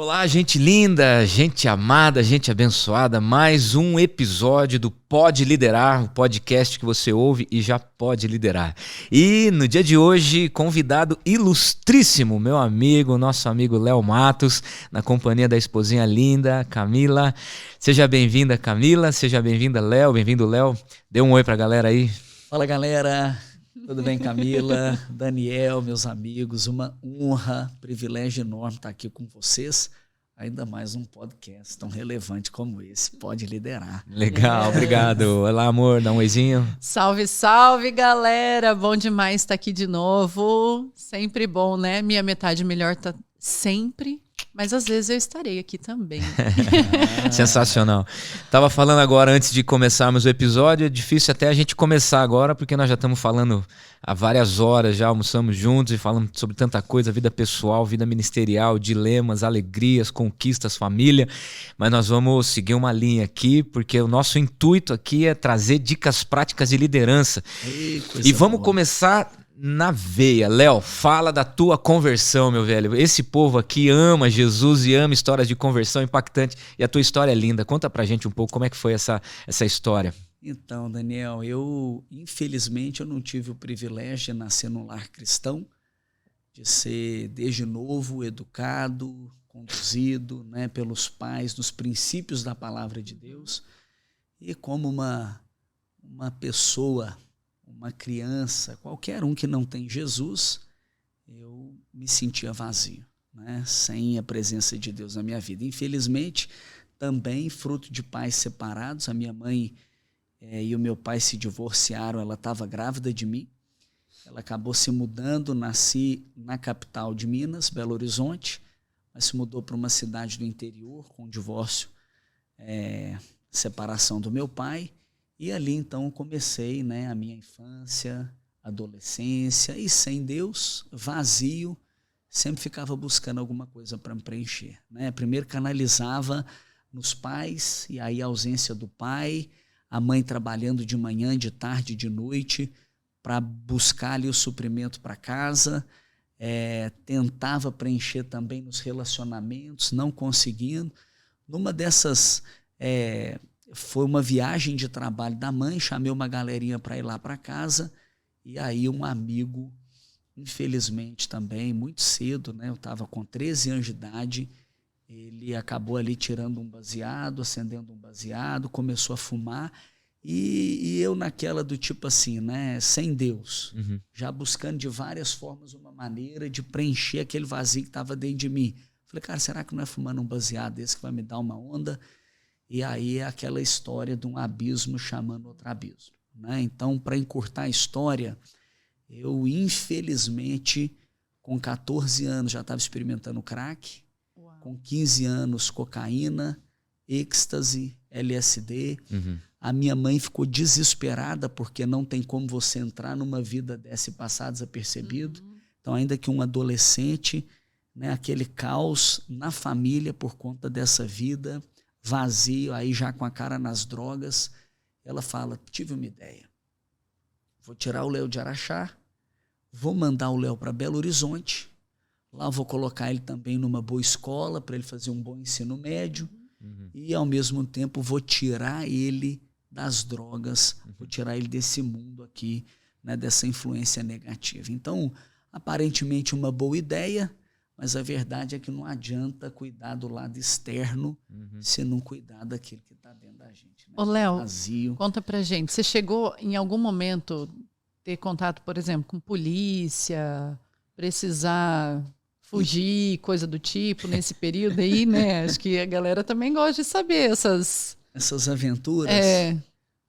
Olá, gente linda, gente amada, gente abençoada. Mais um episódio do Pode Liderar, o podcast que você ouve e já pode liderar. E no dia de hoje, convidado ilustríssimo, meu amigo, nosso amigo Léo Matos, na companhia da esposinha linda, Camila. Seja bem-vinda, Camila, seja bem-vinda, Léo. Bem-vindo, Léo. Dê um oi pra galera aí. Fala, galera. Tudo bem, Camila, Daniel, meus amigos? Uma honra, privilégio enorme estar aqui com vocês. Ainda mais um podcast tão relevante como esse. Pode liderar. Legal, obrigado. Olá, amor, dá um oizinho. Salve, salve, galera. Bom demais estar aqui de novo. Sempre bom, né? Minha metade melhor tá sempre, mas às vezes eu estarei aqui também. Sensacional. Tava falando agora, antes de começarmos o episódio, é difícil até a gente começar agora, porque nós já estamos falando há várias horas, já almoçamos juntos e falamos sobre tanta coisa, vida pessoal, vida ministerial, dilemas, alegrias, conquistas, família, mas nós vamos seguir uma linha aqui, porque o nosso intuito aqui é trazer dicas práticas de liderança. E vamos começar na veia. Léo, fala da tua conversão, meu velho. Esse povo aqui ama Jesus e ama histórias de conversão impactante. E a tua história é linda. Conta pra gente um pouco como é que foi essa história. Então, Daniel, infelizmente, eu não tive o privilégio de nascer num lar cristão, de ser desde novo educado, conduzido, né, pelos pais, nos princípios da palavra de Deus. E como uma pessoa, uma criança, qualquer um que não tem Jesus, eu me sentia vazio, né? Sem a presença de Deus na minha vida. Infelizmente, também fruto de pais separados, a minha mãe e o meu pai se divorciaram, ela estava grávida de mim, ela acabou se mudando, nasci na capital de Minas, Belo Horizonte, mas se mudou para uma cidade do interior, com divórcio, separação do meu pai. E ali, então, comecei, né, a minha infância, adolescência, e sem Deus, vazio, sempre ficava buscando alguma coisa para me preencher, né? Primeiro canalizava nos pais, e aí a ausência do pai, a mãe trabalhando de manhã, de tarde, de noite, para buscar ali o suprimento para casa, tentava preencher também nos relacionamentos, não conseguindo. Numa dessas... foi uma viagem de trabalho da mãe, chamei uma galerinha para ir lá para casa, e aí um amigo, infelizmente também, muito cedo, né, eu estava com 13 anos de idade, ele acabou ali tirando um baseado, acendendo um baseado, começou a fumar, e eu naquela do tipo assim, né, sem Deus, já buscando de várias formas uma maneira de preencher aquele vazio que estava dentro de mim. Falei, cara, será que não é fumando um baseado desse que vai me dar uma onda? E aí é aquela história de um abismo chamando outro abismo, né? Então, para encurtar a história, eu infelizmente, com 14 anos já estava experimentando crack, com 15 anos cocaína, êxtase, LSD. A minha mãe ficou desesperada porque não tem como você entrar numa vida dessa e passar desapercebido. Então, ainda que um adolescente, né, aquele caos na família por conta dessa vida vazio, aí já com a cara nas drogas, ela fala, tive uma ideia, vou tirar o Léo de Araxá, vou mandar o Léo para Belo Horizonte, lá vou colocar ele também numa boa escola, para ele fazer um bom ensino médio, e ao mesmo tempo vou tirar ele das drogas, vou tirar ele desse mundo aqui, né, dessa influência negativa. Então, aparentemente uma boa ideia, mas a verdade é que não adianta cuidar do lado externo se não cuidar daquilo que está dentro da gente. Né? Ô, Léo, vazio. Conta pra gente, você chegou em algum momento ter contato, por exemplo, com polícia, precisar fugir, coisa do tipo, nesse período aí, né? Acho que a galera também gosta de saber essas aventuras.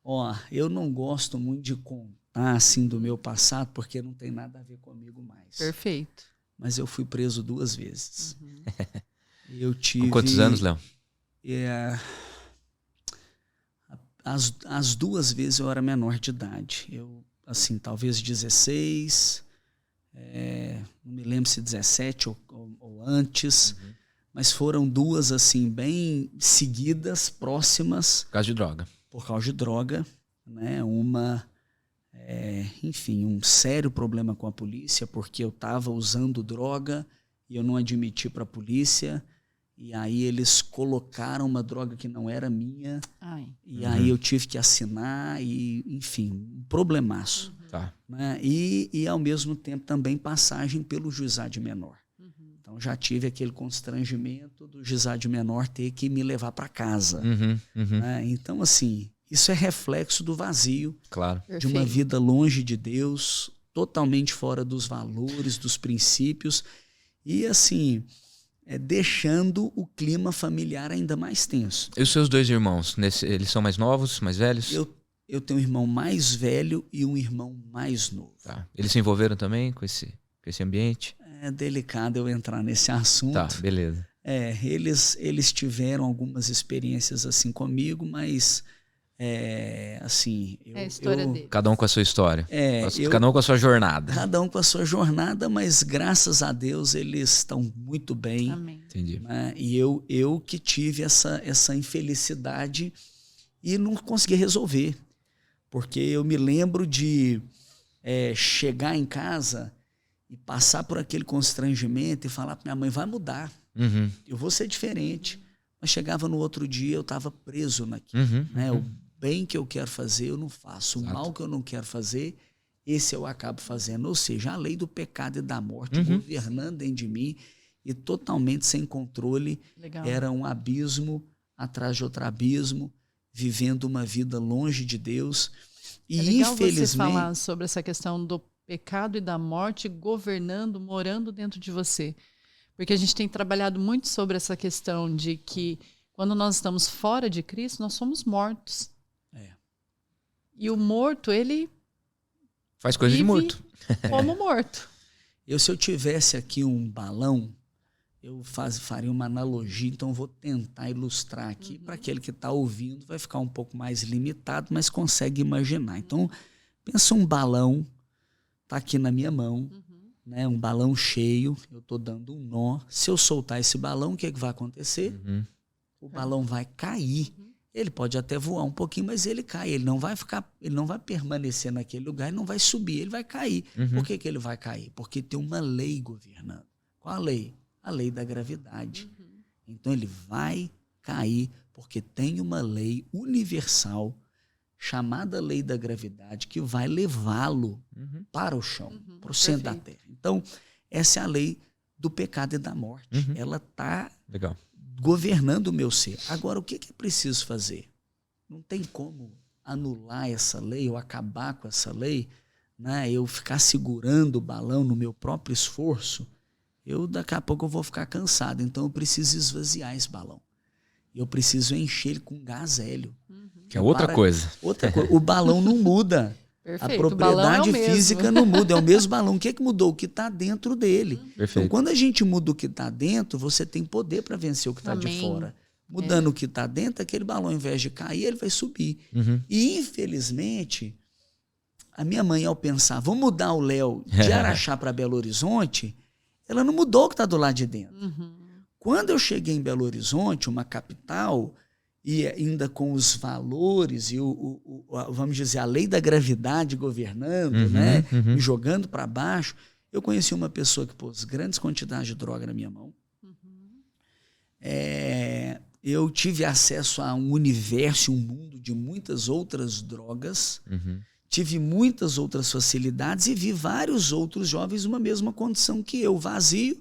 Ó, eu não gosto muito de contar assim do meu passado, porque não tem nada a ver comigo mais. Perfeito. Mas eu fui preso 2 vezes. Eu tive... Com quantos anos, Léo? As 2 vezes eu era menor de idade. Eu, assim, talvez 16, não me lembro se 17 ou antes, mas foram 2, assim, bem seguidas, próximas. Por causa de droga. Por causa de droga, né? Enfim, um sério problema com a polícia, porque eu estava usando droga e eu não admiti para a polícia. E aí eles colocaram uma droga que não era minha. Ai. E aí eu tive que assinar, e enfim, um problemaço. Tá. Né? E ao mesmo tempo também passagem pelo juizado de menor. Então já tive aquele constrangimento do juizado de menor ter que me levar para casa. Né? Então, assim, isso é reflexo do vazio, Claro. de uma vida longe de Deus, totalmente fora dos valores, dos princípios, e assim, deixando o clima familiar ainda mais tenso. E os seus dois irmãos? Eles são mais novos, mais velhos? Eu tenho um irmão mais velho e um irmão mais novo. Tá. Eles se envolveram também com esse ambiente? É delicado eu entrar nesse assunto. Tá, beleza. Eles tiveram algumas experiências assim comigo, mas assim... É a história dele. Cada um com a sua história. Cada um com a sua jornada. Cada um com a sua jornada, mas graças a Deus eles estão muito bem. Amém. Entendi. Né? E eu que tive essa infelicidade e não consegui resolver. Porque eu me lembro de chegar em casa e passar por aquele constrangimento e falar para minha mãe, vai mudar, eu vou ser diferente. Mas chegava no outro dia, eu estava preso naquilo. Né? O bem que eu quero fazer, eu não faço. Exato. O mal que eu não quero fazer, esse eu acabo fazendo. Ou seja, a lei do pecado e da morte governando dentro de mim e totalmente sem controle. Legal. Era um abismo atrás de outro abismo, vivendo uma vida longe de Deus. E é legal infelizmente você falar sobre essa questão do pecado e da morte governando, morando dentro de você. Porque a gente tem trabalhado muito sobre essa questão de que quando nós estamos fora de Cristo, nós somos mortos. E o morto, ele faz coisa de morto. Como morto. Se eu tivesse aqui um balão, eu faria uma analogia, então vou tentar ilustrar aqui. Para aquele que está ouvindo, vai ficar um pouco mais limitado, mas consegue imaginar. Então, pensa um balão, está aqui na minha mão, né, um balão cheio, eu estou dando um nó. Se eu soltar esse balão, o que vai acontecer? O balão vai cair. Ele pode até voar um pouquinho, mas ele cai. Ele não vai permanecer naquele lugar, ele não vai subir, ele vai cair. Por que ele vai cair? Porque tem uma lei governando. Qual a lei? A lei da gravidade. Então ele vai cair porque tem uma lei universal chamada lei da gravidade que vai levá-lo para o chão, para o centro da terra. Então, essa é a lei do pecado e da morte. Ela está governando o meu ser. Agora, o que é preciso fazer? Não tem como anular essa lei ou acabar com essa lei, né? Eu ficar segurando o balão no meu próprio esforço. Daqui a pouco eu vou ficar cansado. Então, eu preciso esvaziar esse balão. Eu preciso encher ele com gás hélio. Que é outra coisa. O balão não muda. Perfeito. A propriedade física não muda. É o mesmo balão. O que mudou? O que está dentro dele. Perfeito. Então, quando a gente muda o que está dentro, você tem poder para vencer o que está de fora. Mudando o que está dentro, aquele balão, ao invés de cair, ele vai subir. E, infelizmente, a minha mãe, ao pensar, vou mudar o Léo de Araxá para Belo Horizonte, ela não mudou o que está do lado de dentro. Quando eu cheguei em Belo Horizonte, uma capital, e ainda com os valores e vamos dizer, a lei da gravidade governando, né, me jogando para baixo, eu conheci uma pessoa que pôs grandes quantidades de droga na minha mão. Eu tive acesso a um universo, um mundo de muitas outras drogas, tive muitas outras facilidades e vi vários outros jovens numa mesma condição que eu, vazio,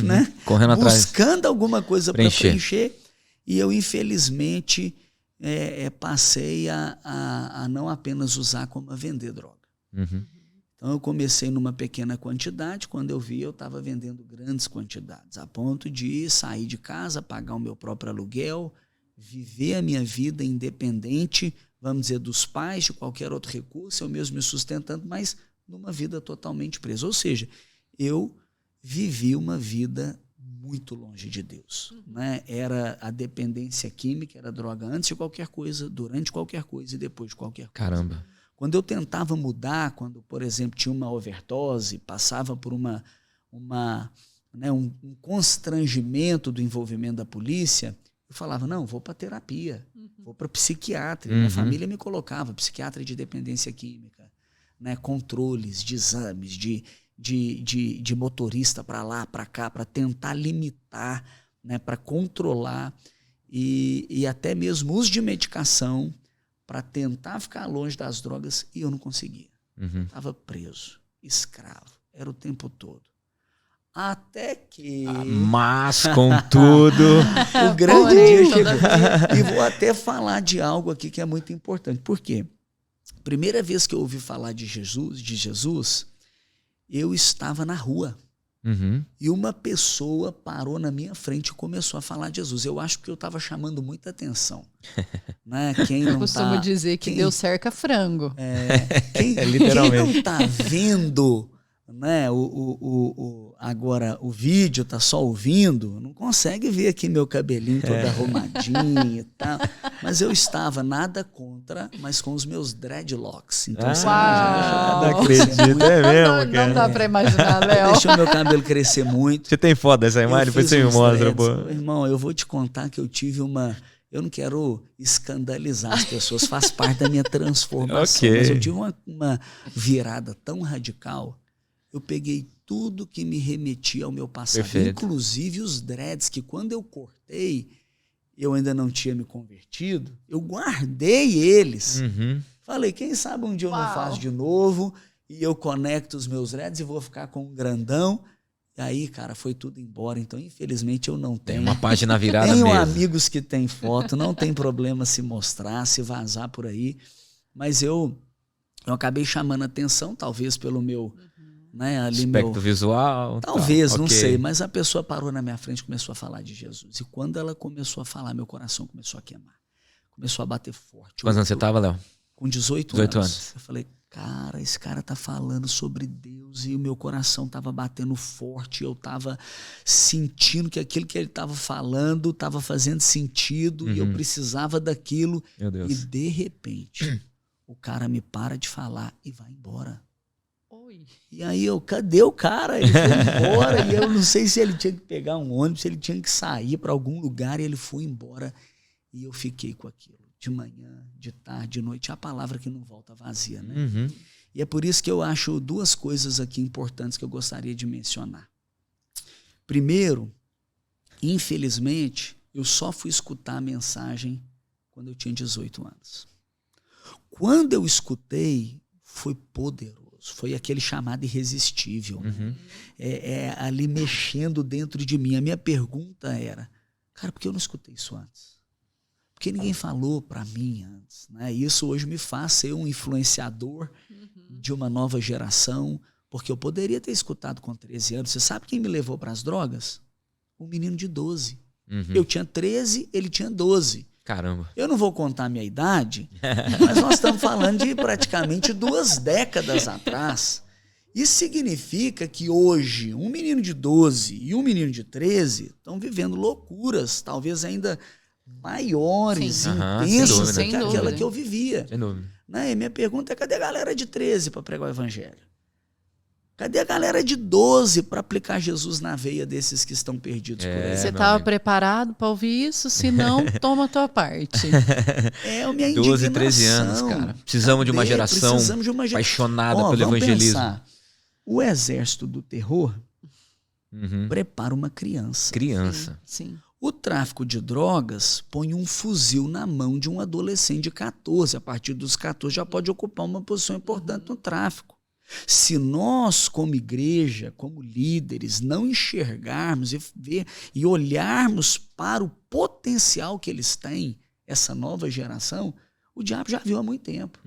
né? Correndo atrás, buscando alguma coisa para preencher. E eu, infelizmente, passei a não apenas usar, como a vender droga. Então, eu comecei numa pequena quantidade. Quando eu vi, eu estava vendendo grandes quantidades, a ponto de sair de casa, pagar o meu próprio aluguel, viver a minha vida independente, vamos dizer, dos pais, de qualquer outro recurso, eu mesmo me sustentando, mas numa vida totalmente presa. Ou seja, eu vivi uma vida muito longe de Deus. Né? Era a dependência química, era droga antes de qualquer coisa, durante qualquer coisa e depois de qualquer coisa. Caramba. Quando eu tentava mudar, quando, por exemplo, tinha uma overdose, passava por um constrangimento do envolvimento da polícia, eu falava, não, vou para terapia, vou para psiquiatra. Minha família me colocava, psiquiatra de dependência química, né? Controles de exames, de motorista para lá, para cá, para tentar limitar, né, para controlar e até mesmo uso de medicação para tentar ficar longe das drogas, e eu não conseguia. Estava preso, escravo, era o tempo todo. Até que... Mas, contudo... o grande dia chegou. E vou até falar de algo aqui que é muito importante. Por quê? Primeira vez que eu ouvi falar de Jesus, eu estava na rua. E uma pessoa parou na minha frente e começou a falar de Jesus. Eu acho que eu estava chamando muita atenção. Né? Eu costumo dizer que Deus cerca frango. Quem não está vendo, né, agora o vídeo, está só ouvindo, não consegue ver aqui meu cabelinho todo arrumadinho e tal. Mas eu estava nada contra, mas com os meus dreadlocks. Então, você não acredito, é mesmo, cara. Não dá para imaginar, Léo. Deixa o meu cabelo crescer muito. Você tem foto dessa imagem? Depois você me mostra. Irmão, eu vou te contar que eu tive uma... Eu não quero escandalizar as pessoas, faz parte da minha transformação. Mas eu tive uma virada tão radical. Eu peguei tudo que me remetia ao meu passado, inclusive os dreads, que quando eu cortei, eu ainda não tinha me convertido, eu guardei eles. Falei, quem sabe um dia eu não faço de novo, e eu conecto os meus dreads e vou ficar com um grandão. E aí, cara, foi tudo embora. Então, infelizmente, eu não tenho. Tem uma página virada tenho mesmo. Amigos que têm foto, não tem problema se mostrar, se vazar por aí. Mas eu acabei chamando atenção, talvez pelo meu... Né, ali aspecto visual. Talvez, não sei. Mas a pessoa parou na minha frente e começou a falar de Jesus. E quando ela começou a falar, meu coração começou a queimar. Começou a bater forte. Quantos anos você estava, Léo? Com 18 anos. Eu falei, cara, esse cara tá falando sobre Deus, e o meu coração tava batendo forte, eu tava sentindo que aquilo que ele tava falando tava fazendo sentido, e eu precisava daquilo. Meu Deus. E de repente, o cara me para de falar e vai embora. E aí cadê o cara? Ele foi embora, e eu não sei se ele tinha que pegar um ônibus, se ele tinha que sair para algum lugar, e ele foi embora. E eu fiquei com aquilo. De manhã, de tarde, de noite, é a palavra que não volta vazia, né? E é por isso que eu acho duas coisas aqui importantes que eu gostaria de mencionar. Primeiro, infelizmente, eu só fui escutar a mensagem quando eu tinha 18 anos. Quando eu escutei, foi poderoso. Foi aquele chamado irresistível. Ali mexendo dentro de mim. A minha pergunta era, cara, por que eu não escutei isso antes? Porque ninguém falou para mim antes, né? Isso hoje me faz ser um influenciador de uma nova geração, porque eu poderia ter escutado com 13 anos. Você sabe quem me levou para as drogas? Um menino de 12. Eu tinha 13, ele tinha 12. Caramba. Eu não vou contar a minha idade, mas nós estamos falando de praticamente 2 décadas atrás. Isso significa que hoje um menino de 12 e um menino de 13 estão vivendo loucuras, talvez ainda maiores, intensas que aquela que eu vivia. Sem dúvida. Né? E minha pergunta é, cadê a galera de 13 para pregar o evangelho? Cadê a galera de 12 para aplicar Jesus na veia desses que estão perdidos por aí? Você estava preparado para ouvir isso? Se não, toma a tua parte. A minha 12, 13 anos, cara. Precisamos de uma geração apaixonada pelo evangelismo. Pensar. O exército do terror prepara uma criança. Sim. O tráfico de drogas põe um fuzil na mão de um adolescente de 14. A partir dos 14 já pode ocupar uma posição importante no tráfico. Se nós, como igreja, como líderes, não enxergarmos e olharmos para o potencial que eles têm, essa nova geração, o diabo já viu há muito tempo.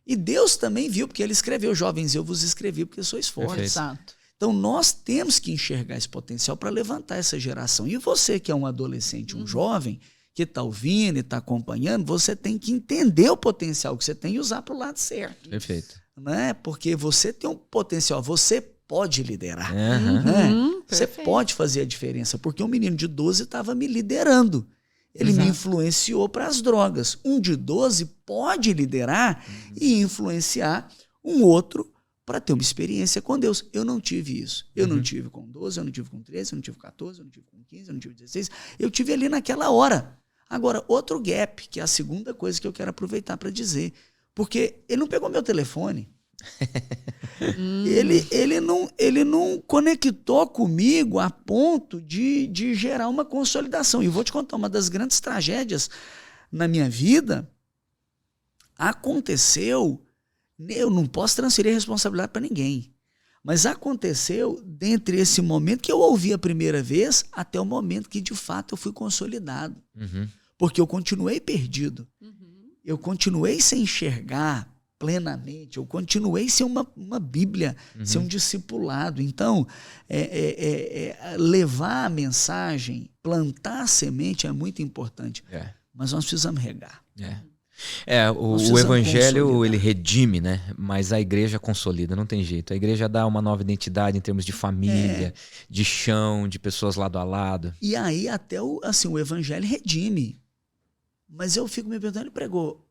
E Deus também viu, porque ele escreveu, jovens, eu vos escrevi porque sois fortes. Exato. Então nós temos que enxergar esse potencial para levantar essa geração. E você que é um adolescente, um jovem, que está ouvindo e está acompanhando, você tem que entender o potencial que você tem e usar para o lado certo. Perfeito. Né? Porque você tem um potencial, você pode liderar. Né? Você pode fazer a diferença, porque um menino de 12 estava me liderando. Ele me influenciou para as drogas. Um de 12 pode liderar e influenciar um outro para ter uma experiência com Deus. Eu não tive isso. Eu não tive com 12, eu não tive com 13, eu não tive com 14, eu não tive com 15, eu não tive com 16. Eu tive ali naquela hora. Agora, outro gap, que é a segunda coisa que eu quero aproveitar para dizer. Porque ele não pegou meu telefone. Ele não conectou comigo a ponto de gerar uma consolidação. E vou te contar, uma das grandes tragédias na minha vida aconteceu, eu não posso transferir a responsabilidade para ninguém, mas aconteceu dentre esse momento que eu ouvi a primeira vez até o momento que de fato eu fui consolidado. Porque eu continuei perdido. Eu continuei sem enxergar plenamente, eu continuei sem uma Bíblia, sem um discipulado. Então, levar a mensagem, plantar a semente é muito importante. Mas nós precisamos regar. O evangelho, ele redime, né? Mas a igreja consolida, não tem jeito. A igreja dá uma nova identidade em termos de família, de chão, de pessoas lado a lado. E aí até o evangelho redime. Mas eu fico me perguntando, ele pregou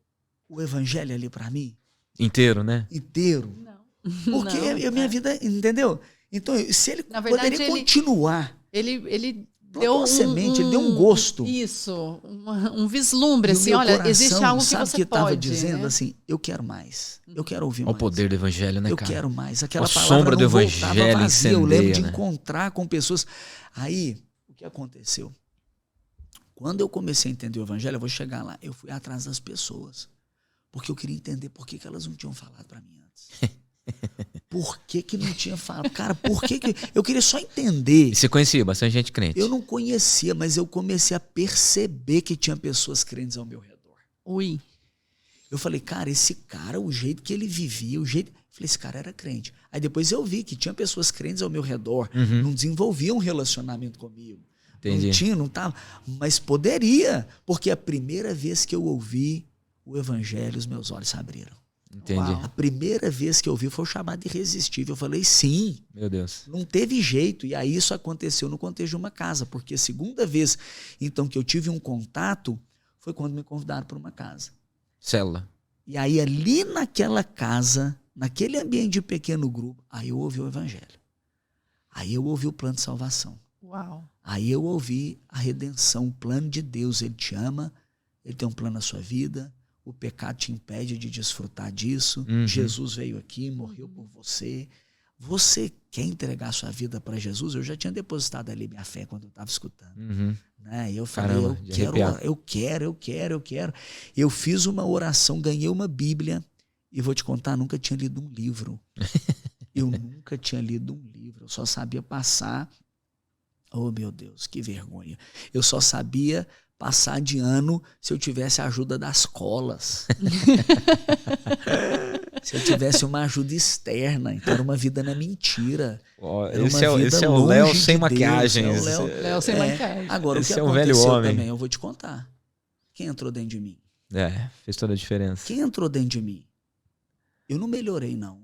o evangelho ali para mim? Inteiro, né? Inteiro. Não. Porque minha vida, entendeu? Então, se ele poderia continuar... Ele deu uma semente, ele deu um gosto. Isso, um vislumbre, assim, olha, coração, existe algo que você pode. Sabe o que estava dizendo, assim, eu quero mais, eu quero ouvir mais. O poder do evangelho, né, cara? Eu quero mais. Aquela palavra sombra do evangelho vazia. Eu lembro de encontrar com pessoas. Aí, o que aconteceu? Quando eu comecei a entender o evangelho, eu vou chegar lá, eu fui atrás das pessoas, porque eu queria entender por que elas não tinham falado para mim antes. Por que não tinha falado? Cara, por que eu queria só entender. E você conhecia bastante gente crente? Eu não conhecia, mas eu comecei a perceber que tinha pessoas crentes ao meu redor. Ui. Eu falei, cara, esse cara, o jeito que ele vivia, o jeito... Eu falei, esse cara era crente. Aí depois eu vi que tinha pessoas crentes ao meu redor, não desenvolviam um relacionamento comigo. Entendi. Não tinha, não estava. Mas poderia, porque a primeira vez que eu ouvi o evangelho, os meus olhos se abriram. Entendi. A primeira vez que eu ouvi foi o chamado irresistível. Eu falei, sim. Meu Deus. Não teve jeito. E aí isso aconteceu no contexto de uma casa, porque a segunda vez então que eu tive um contato foi quando me convidaram para uma casa. Célula. E aí ali naquela casa, naquele ambiente de pequeno grupo, aí eu ouvi o evangelho. Aí eu ouvi o plano de salvação. Uau. Aí eu ouvi a redenção, o plano de Deus. Ele te ama, ele tem um plano na sua vida. O pecado te impede de desfrutar disso. Jesus veio aqui, morreu por você. Você quer entregar a sua vida para Jesus? Eu já tinha depositado ali minha fé quando eu estava escutando. Né? E eu falei, caramba, eu quero. Eu fiz uma oração, ganhei uma Bíblia. E vou te contar, nunca tinha lido um livro. Eu nunca tinha lido um livro. Eu só sabia passar. Oh, meu Deus, que vergonha. Eu só sabia passar de ano se eu tivesse a ajuda das colas. Se eu tivesse uma ajuda externa. Então era uma vida na mentira. Esse é o Léo sem maquiagem. Léo sem maquiagem. Agora, esse o que é um velho homem também, eu vou te contar. Quem entrou dentro de mim? Fez toda a diferença. Quem entrou dentro de mim? Eu não melhorei, não.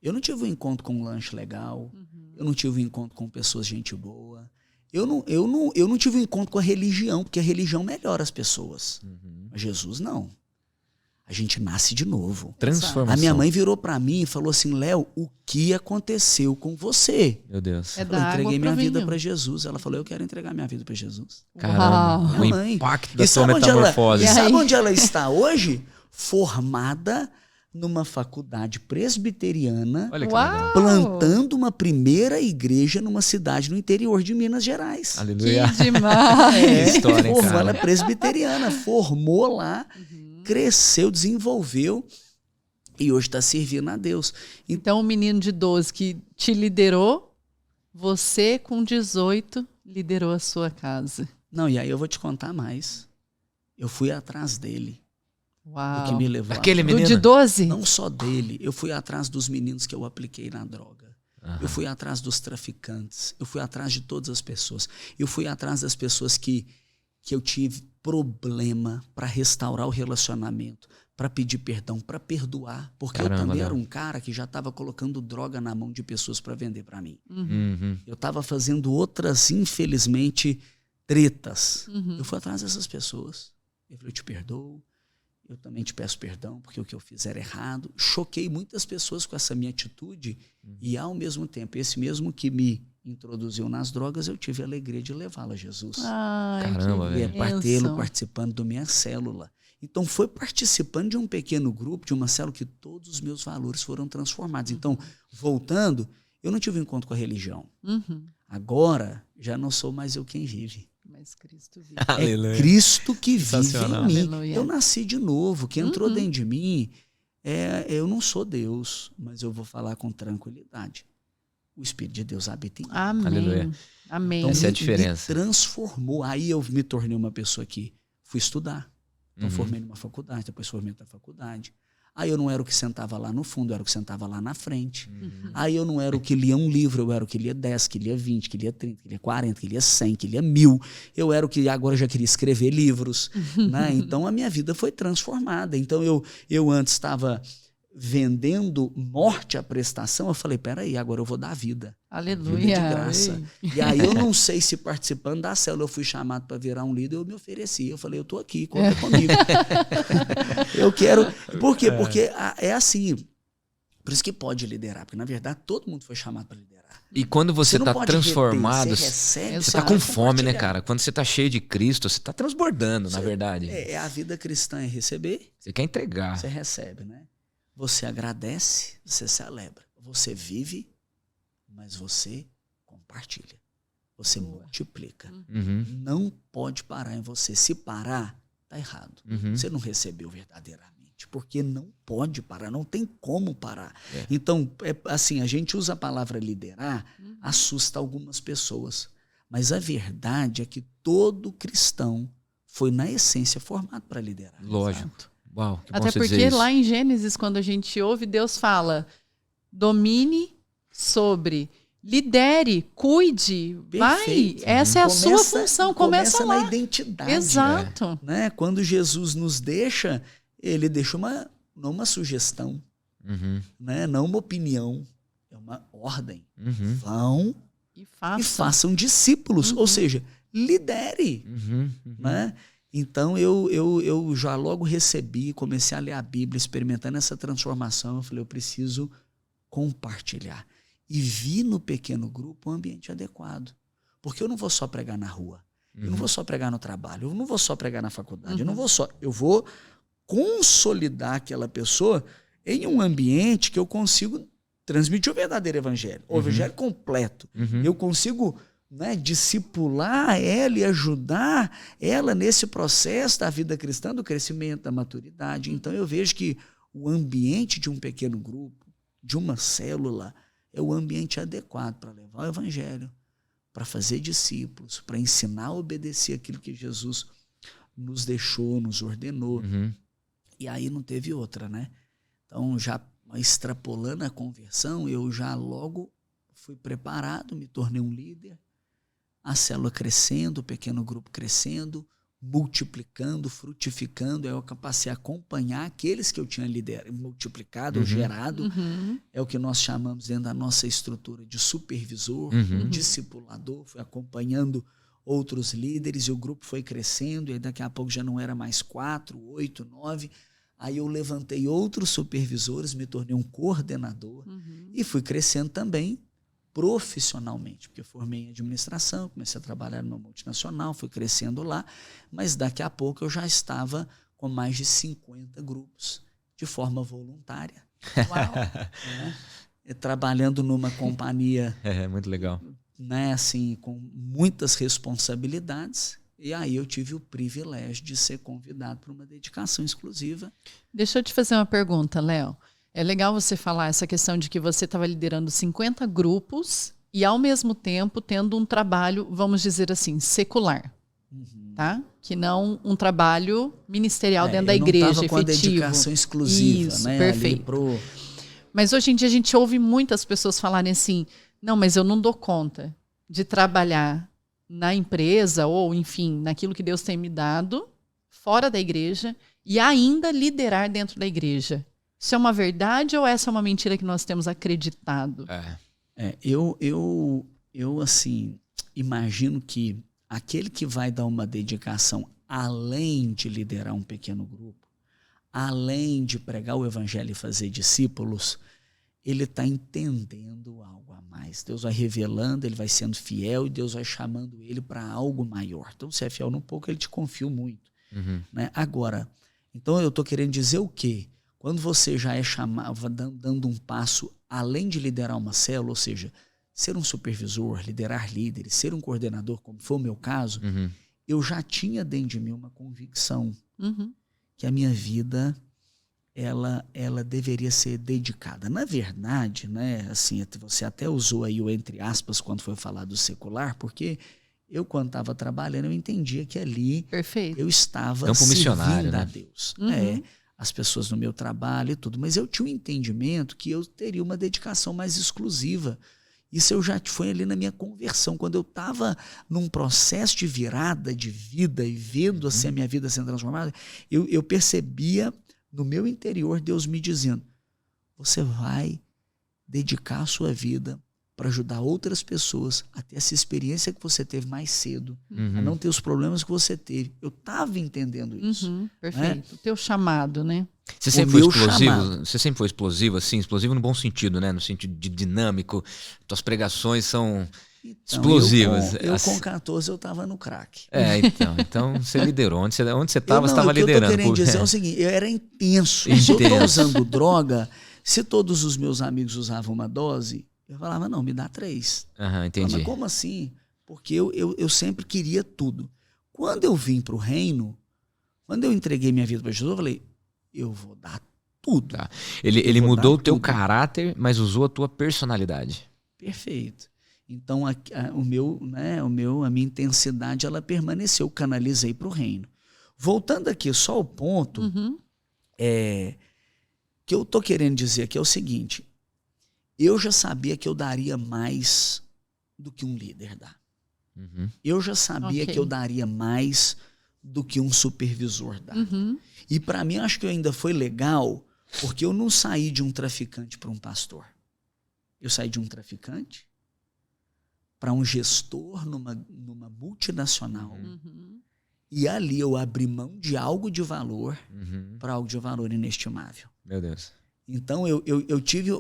Eu não tive um encontro com um lanche legal. Eu não tive um encontro com pessoas gente boa. Eu não tive um encontro com a religião, porque a religião melhora as pessoas. Mas Jesus não. A gente nasce de novo. Transformação. A minha mãe virou para mim e falou assim, Léo, o que aconteceu com você? Meu Deus. Eu entreguei minha vida para Jesus. Ela falou, eu quero entregar minha vida para Jesus. Caramba, o impacto da sua metamorfose. E sabe onde ela está hoje? Formada numa faculdade presbiteriana, plantando uma primeira igreja numa cidade no interior de Minas Gerais. Aleluia. Que demais! História, formou, ela é presbiteriana, formou lá, cresceu, desenvolveu e hoje está servindo a Deus. Então, um menino de 12 que te liderou, você com 18 liderou a sua casa. Não, e aí eu vou te contar mais. Eu fui atrás dele. Uau. O que me levou Aquele menino? De 12? Não só dele. Eu fui atrás dos meninos que eu apliquei na droga. Eu fui atrás dos traficantes. Eu fui atrás de todas as pessoas. Eu fui atrás das pessoas que eu tive problema para restaurar o relacionamento, para pedir perdão, para perdoar. Porque eu também era um cara que já estava colocando droga na mão de pessoas para vender para mim. Eu estava fazendo outras, infelizmente, tretas. Eu fui atrás dessas pessoas. Eu falei, eu te perdoo. Eu também te peço perdão, porque o que eu fiz era errado. Choquei muitas pessoas com essa minha atitude e, ao mesmo tempo, esse mesmo que me introduziu nas drogas, eu tive a alegria de levá-lo a Jesus. Caramba, velho. E tê-lo participando da minha célula. Então, foi participando de um pequeno grupo, de uma célula, que todos os meus valores foram transformados. Então, voltando, eu não tive um encontro com a religião. Agora, já não sou mais eu quem vive. Mas Cristo vive. É Cristo que vive em mim. Aleluia. Eu nasci de novo, que entrou dentro de mim. Eu não sou Deus, mas eu vou falar com tranquilidade. O Espírito de Deus habita em mim. Amém. Aleluia. Amém. Então, Essa é a diferença. Me transformou. Aí eu me tornei uma pessoa que fui estudar. Então, formei numa faculdade, depois formei na faculdade. Aí eu não era o que sentava lá no fundo, eu era o que sentava lá na frente. Aí eu não era o que lia um livro, eu era o que lia 10, que lia 20, que lia 30, que lia 40, que lia 100, que lia 1000. Eu era o que agora já queria escrever livros. Né? Então a minha vida foi transformada. Então eu antes estava vendendo morte à prestação, eu falei, peraí, agora eu vou dar vida. Aleluia. Vida de graça. E aí eu não sei se participando da célula eu fui chamado para virar um líder, eu me ofereci. Eu falei, eu estou aqui, conta comigo. Eu quero... Por quê? Porque é assim. Por isso que pode liderar, porque na verdade todo mundo foi chamado para liderar. E quando você está transformado, você recebe, você está com fome, né, cara? Quando você está cheio de Cristo, você está transbordando, na verdade. A vida cristã é receber. Você quer entregar. Você recebe, né? Você agradece, você celebra. Você vive, mas você compartilha. Você multiplica. Não pode parar em você. Se parar, tá errado. Você não recebeu verdadeiramente. Porque não pode parar, não tem como parar. Então, assim, a gente usa a palavra liderar, assusta algumas pessoas. Mas a verdade é que todo cristão foi, na essência, formado para liderar. Lógico. Exato. Uau, que bom Até você porque dizer isso. lá em Gênesis, quando a gente ouve, Deus fala, domine sobre, lidere, cuide, vai. Essa é a sua função, começa lá. Na identidade. Exato. Né? Quando Jesus nos deixa, ele deixa não uma sugestão, né? Não uma opinião, é uma ordem. Vão E façam discípulos, ou seja, lidere. Né? Então eu já logo recebi, comecei a ler a Bíblia, experimentando essa transformação. Eu falei, eu preciso compartilhar. E vi no pequeno grupo um ambiente adequado. Porque eu não vou só pregar na rua, eu não vou só pregar no trabalho, eu não vou só pregar na faculdade, eu vou consolidar aquela pessoa em um ambiente que eu consigo transmitir o verdadeiro evangelho, o evangelho completo. Eu consigo... né, discipular ela e ajudar ela nesse processo da vida cristã, do crescimento, da maturidade. Então eu vejo que o ambiente de um pequeno grupo, de uma célula, é o ambiente adequado para levar o evangelho, para fazer discípulos, para ensinar a obedecer aquilo que Jesus nos deixou, nos ordenou. E aí não teve outra, né? Então, já extrapolando a conversão, eu já logo fui preparado, me tornei um líder. A célula crescendo, o pequeno grupo crescendo, multiplicando, frutificando. Eu passei a acompanhar aqueles que eu tinha liderado, multiplicado, ou gerado. É o que nós chamamos dentro da nossa estrutura de supervisor, discipulador. Fui acompanhando outros líderes e o grupo foi crescendo. E daqui a pouco já não era mais 4, 8, 9. Aí eu levantei outros supervisores, me tornei um coordenador e fui crescendo também profissionalmente, porque eu formei em administração, comecei a trabalhar numa multinacional, fui crescendo lá, mas daqui a pouco eu já estava com mais de 50 grupos, de forma voluntária. Uau. Né? Trabalhando numa companhia muito legal. Né, assim, com muitas responsabilidades, e aí eu tive o privilégio de ser convidado para uma dedicação exclusiva. Deixa eu te fazer uma pergunta, Léo. É legal você falar essa questão de que você estava liderando 50 grupos e, ao mesmo tempo, tendo um trabalho, vamos dizer assim, secular. Tá? Que não um trabalho ministerial dentro da igreja, efetivo. Com a dedicação exclusiva. Isso, né, perfeito. Mas hoje em dia a gente ouve muitas pessoas falarem assim, não, mas eu não dou conta de trabalhar na empresa ou, enfim, naquilo que Deus tem me dado, fora da igreja, e ainda liderar dentro da igreja. Isso é uma verdade ou essa é uma mentira que nós temos acreditado? Eu assim, imagino que aquele que vai dar uma dedicação além de liderar um pequeno grupo, além de pregar o evangelho e fazer discípulos, ele está entendendo algo a mais. Deus vai revelando, ele vai sendo fiel e Deus vai chamando ele para algo maior. Então, se é fiel num pouco, ele te confia muito. Né? Agora, Então eu estou querendo dizer o quê? Quando você já é chamado, dando um passo além de liderar uma célula, ou seja, ser um supervisor, liderar líderes, ser um coordenador, como foi o meu caso, eu já tinha dentro de mim uma convicção que a minha vida ela deveria ser dedicada. Na verdade, né, assim, você até usou aí o entre aspas quando foi falar do secular, porque eu, quando estava trabalhando, eu entendia que ali eu estava Campo missionário, servindo né? a Deus. As pessoas no meu trabalho e tudo. Mas eu tinha um entendimento que eu teria uma dedicação mais exclusiva. Isso eu já foi ali na minha conversão. Quando eu estava num processo de virada de vida e vendo assim, a minha vida sendo transformada, eu percebia no meu interior Deus me dizendo: você vai dedicar a sua vida para ajudar outras pessoas a ter essa experiência que você teve mais cedo, a não ter os problemas que você teve. Eu estava entendendo isso. Perfeito. Né? O teu chamado, né? Você sempre foi explosivo? Você sempre foi explosivo, assim, explosivo no bom sentido, né? No sentido de dinâmico. Tuas pregações são explosivas. Eu com 14 eu estava no crack. Então você liderou. Onde você estava, você estava liderando. O que eu tô querendo dizer é o seguinte: eu era intenso. Se eu estou usando droga, se todos os meus amigos usavam uma dose, eu falava, não, me dá 3. Entendi. Mas como assim? Porque eu sempre queria tudo. Quando eu vim para o reino, quando eu entreguei minha vida para Jesus, eu falei, eu vou dar tudo. Tá. Ele mudou o teu caráter, mas usou a tua personalidade. Perfeito. Então a minha intensidade ela permaneceu, eu canalizei para o reino. Voltando aqui só ao ponto que eu estou querendo dizer aqui é o seguinte: eu já sabia que eu daria mais do que um líder dá. Eu já sabia que eu daria mais do que um supervisor dá. E para mim, acho que ainda foi legal, porque eu não saí de um traficante para um pastor. Eu saí de um traficante para um gestor numa multinacional. E ali eu abri mão de algo de valor para algo de valor inestimável. Meu Deus. Então eu tive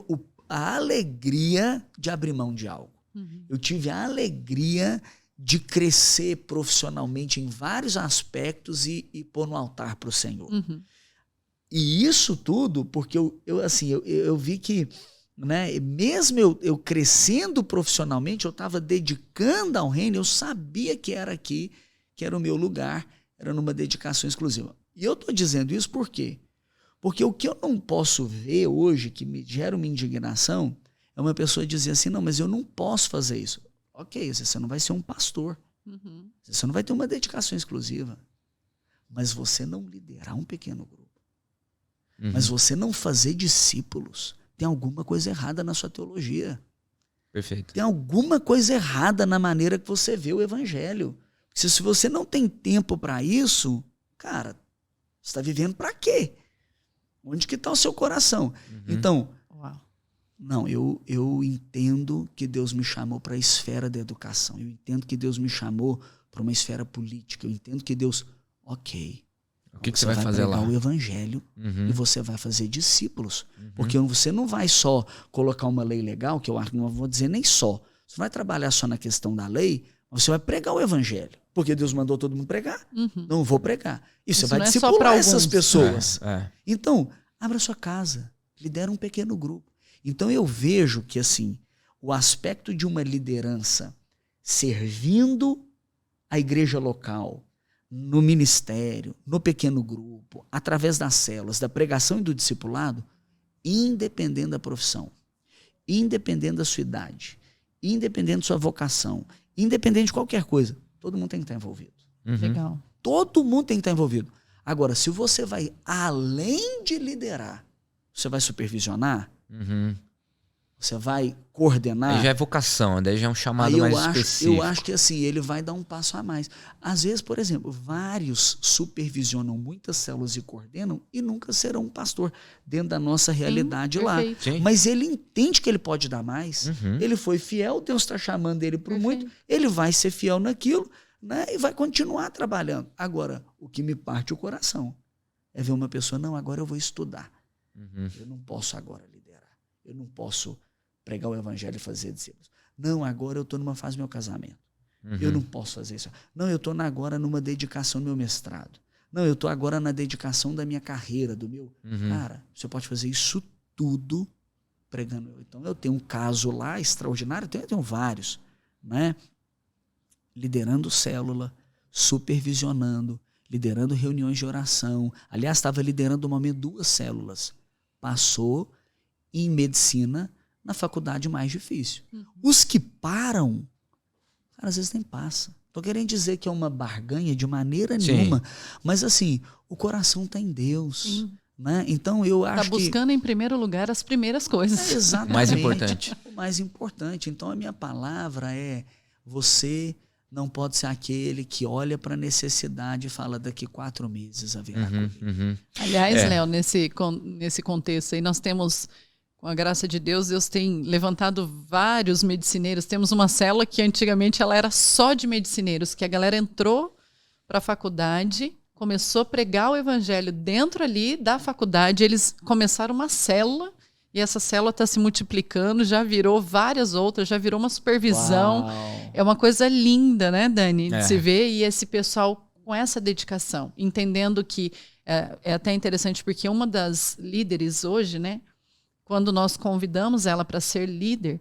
a alegria de abrir mão de algo. Eu tive a alegria de crescer profissionalmente em vários aspectos e pôr no altar para o Senhor. E isso tudo porque eu vi que, né, mesmo eu crescendo profissionalmente, eu estava dedicando ao reino, eu sabia que era aqui, que era o meu lugar, era numa dedicação exclusiva. E eu estou dizendo isso por quê? Porque o que eu não posso ver hoje, que me gera uma indignação, é uma pessoa dizer assim, não, mas eu não posso fazer isso. Ok, você não vai ser um pastor. Você não vai ter uma dedicação exclusiva. Mas você não liderar um pequeno grupo. Mas você não fazer discípulos. Tem alguma coisa errada na sua teologia. Perfeito. Tem alguma coisa errada na maneira que você vê o evangelho. Porque se você não tem tempo para isso, cara, você está vivendo para quê? Onde que está o seu coração? Então, não, eu entendo que Deus me chamou para a esfera da educação. Eu entendo que Deus me chamou para uma esfera política. Eu entendo que Deus, ok. O que você vai fazer lá? Você vai pregar o evangelho e você vai fazer discípulos. Porque você não vai só colocar uma lei legal, que eu não vou dizer nem só. Você vai trabalhar só na questão da lei, mas você vai pregar o evangelho. Porque Deus mandou todo mundo pregar. Não vou pregar. E você vai discipular essas pessoas. Então, abra sua casa. Lidera um pequeno grupo. Então eu vejo que assim, o aspecto de uma liderança servindo a igreja local, no ministério, no pequeno grupo, através das células, da pregação e do discipulado, independente da profissão, independente da sua idade, independente da sua vocação, independente de qualquer coisa, todo mundo tem que estar envolvido. Legal. Todo mundo tem que estar envolvido. Agora, se você vai além de liderar, você vai supervisionar, você vai coordenar. Aí já é vocação, daí já é um chamado mais específico. Eu acho que assim, ele vai dar um passo a mais. Às vezes, por exemplo, vários supervisionam muitas células e coordenam e nunca serão um pastor dentro da nossa realidade lá. Sim. Mas ele entende que ele pode dar mais. Ele foi fiel, Deus está chamando ele para o muito. Ele vai ser fiel naquilo, né, e vai continuar trabalhando. Agora, o que me parte o coração é ver uma pessoa, não, agora eu vou estudar. Eu não posso agora liderar. Eu não posso pregar o evangelho e fazer discípulos. Não, agora eu estou numa fase do meu casamento. Eu não posso fazer isso. Não, eu estou agora numa dedicação no meu mestrado. Não, eu estou agora na dedicação da minha carreira, do meu... Cara, você pode fazer isso tudo pregando. Então, eu tenho um caso lá extraordinário, eu tenho vários, né? Liderando célula, supervisionando, liderando reuniões de oração. Aliás, estava liderando uma momento 2 células. Passou em medicina na faculdade mais difícil. Os que param, cara, às vezes nem passa. Estou querendo dizer que é uma barganha de maneira nenhuma, mas assim, o coração está em Deus. Né? Então eu acho que... Está buscando em primeiro lugar as primeiras coisas. Exatamente. Mais importante. O mais importante. Então a minha palavra é: você não pode ser aquele que olha para a necessidade e fala daqui 4 meses haverá colheita. Aliás, Léo, nesse contexto aí, nós temos, com a graça de Deus, Deus tem levantado vários medicineiros. Temos uma célula que antigamente ela era só de medicineiros, que a galera entrou para a faculdade, começou a pregar o evangelho dentro ali da faculdade, eles começaram uma célula, e essa célula está se multiplicando, já virou várias outras, já virou uma supervisão. Uau. É uma coisa linda, né, Dani, de se ver, e esse pessoal com essa dedicação, entendendo que é até interessante, porque uma das líderes hoje, né, quando nós convidamos ela para ser líder,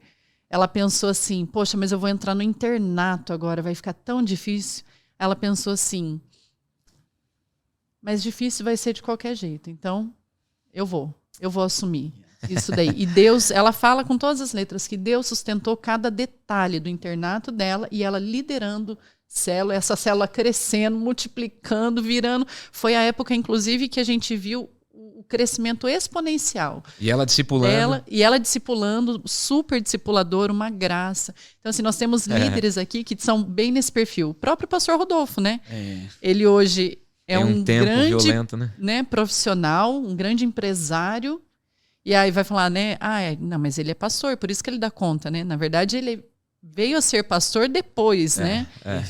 ela pensou assim, poxa, mas eu vou entrar no internato agora, vai ficar tão difícil. Ela pensou assim, mas difícil vai ser de qualquer jeito, então eu vou assumir isso daí. E Deus, ela fala com todas as letras que Deus sustentou cada detalhe do internato dela, e ela liderando célula, essa célula crescendo, multiplicando, virando. Foi a época, inclusive, que a gente viu o crescimento exponencial. E ela discipulando.Ela discipulando, super discipuladora, uma graça. Então, assim, nós temos líderes aqui que são bem nesse perfil. O próprio pastor Rodolfo, né? Ele hoje é um grande violento, né, profissional, um grande empresário. E aí vai falar, né? Não, mas ele é pastor, por isso que ele dá conta, né? Na verdade, ele veio a ser pastor depois, né?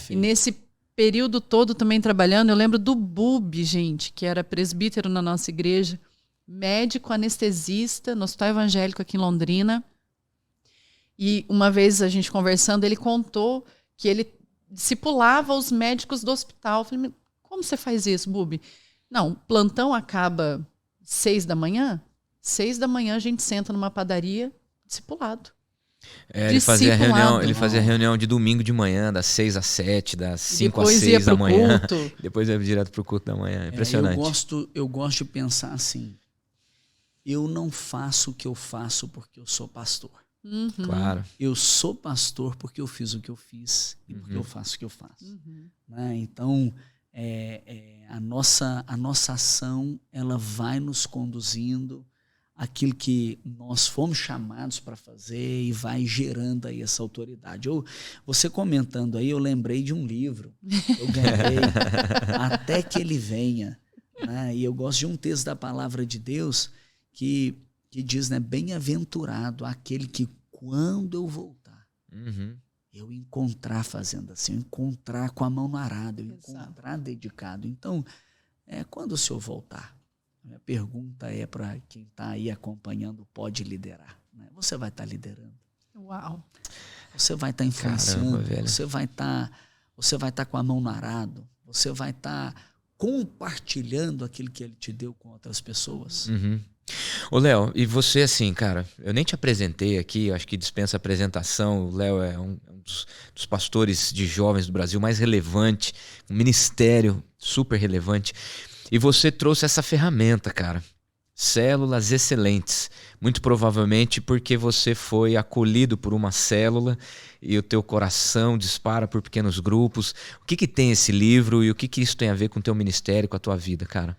E nesse período todo também trabalhando, eu lembro do Bubi, gente, que era presbítero na nossa igreja, médico anestesista no Hospital Evangélico aqui em Londrina. E uma vez a gente conversando, ele contou que ele discipulava os médicos do hospital. Eu falei, como você faz isso, Bubi? Não, o plantão acaba 6 da manhã. 6 da manhã a gente senta numa padaria, discipulado. Ele fazia reunião de domingo de manhã, das 6 às 7, das 5 às 6 da manhã. Depois ia direto pro culto da manhã. Impressionante. Eu gosto de pensar assim, eu não faço o que eu faço porque eu sou pastor. Claro. Eu sou pastor porque eu fiz o que eu fiz e porque eu faço o que eu faço. Né? Então, a nossa ação, ela vai nos conduzindo aquilo que nós fomos chamados para fazer e vai gerando aí essa autoridade. Você comentando aí, eu lembrei de um livro que eu ganhei, Até que Ele Venha. Né? E eu gosto de um texto da palavra de Deus que diz, né, bem-aventurado aquele que quando eu voltar, eu encontrar fazendo assim, eu encontrar com a mão no arado, eu encontrar dedicado. Então, quando o Senhor voltar? A minha pergunta é para quem está aí acompanhando, pode liderar. Né? Você vai estar liderando. Uau! Você vai estar influenciando. Caramba, você vai estar com a mão no arado. Você vai estar compartilhando aquilo que Ele te deu com outras pessoas. Ô, Léo, e você assim, cara, eu nem te apresentei aqui, eu acho que dispensa apresentação. O Léo é um dos pastores de jovens do Brasil mais relevante, um ministério super relevante. E você trouxe essa ferramenta, cara. Células excelentes. Muito provavelmente porque você foi acolhido por uma célula e o teu coração dispara por pequenos grupos. O que tem esse livro e o que isso tem a ver com o teu ministério, com a tua vida, cara?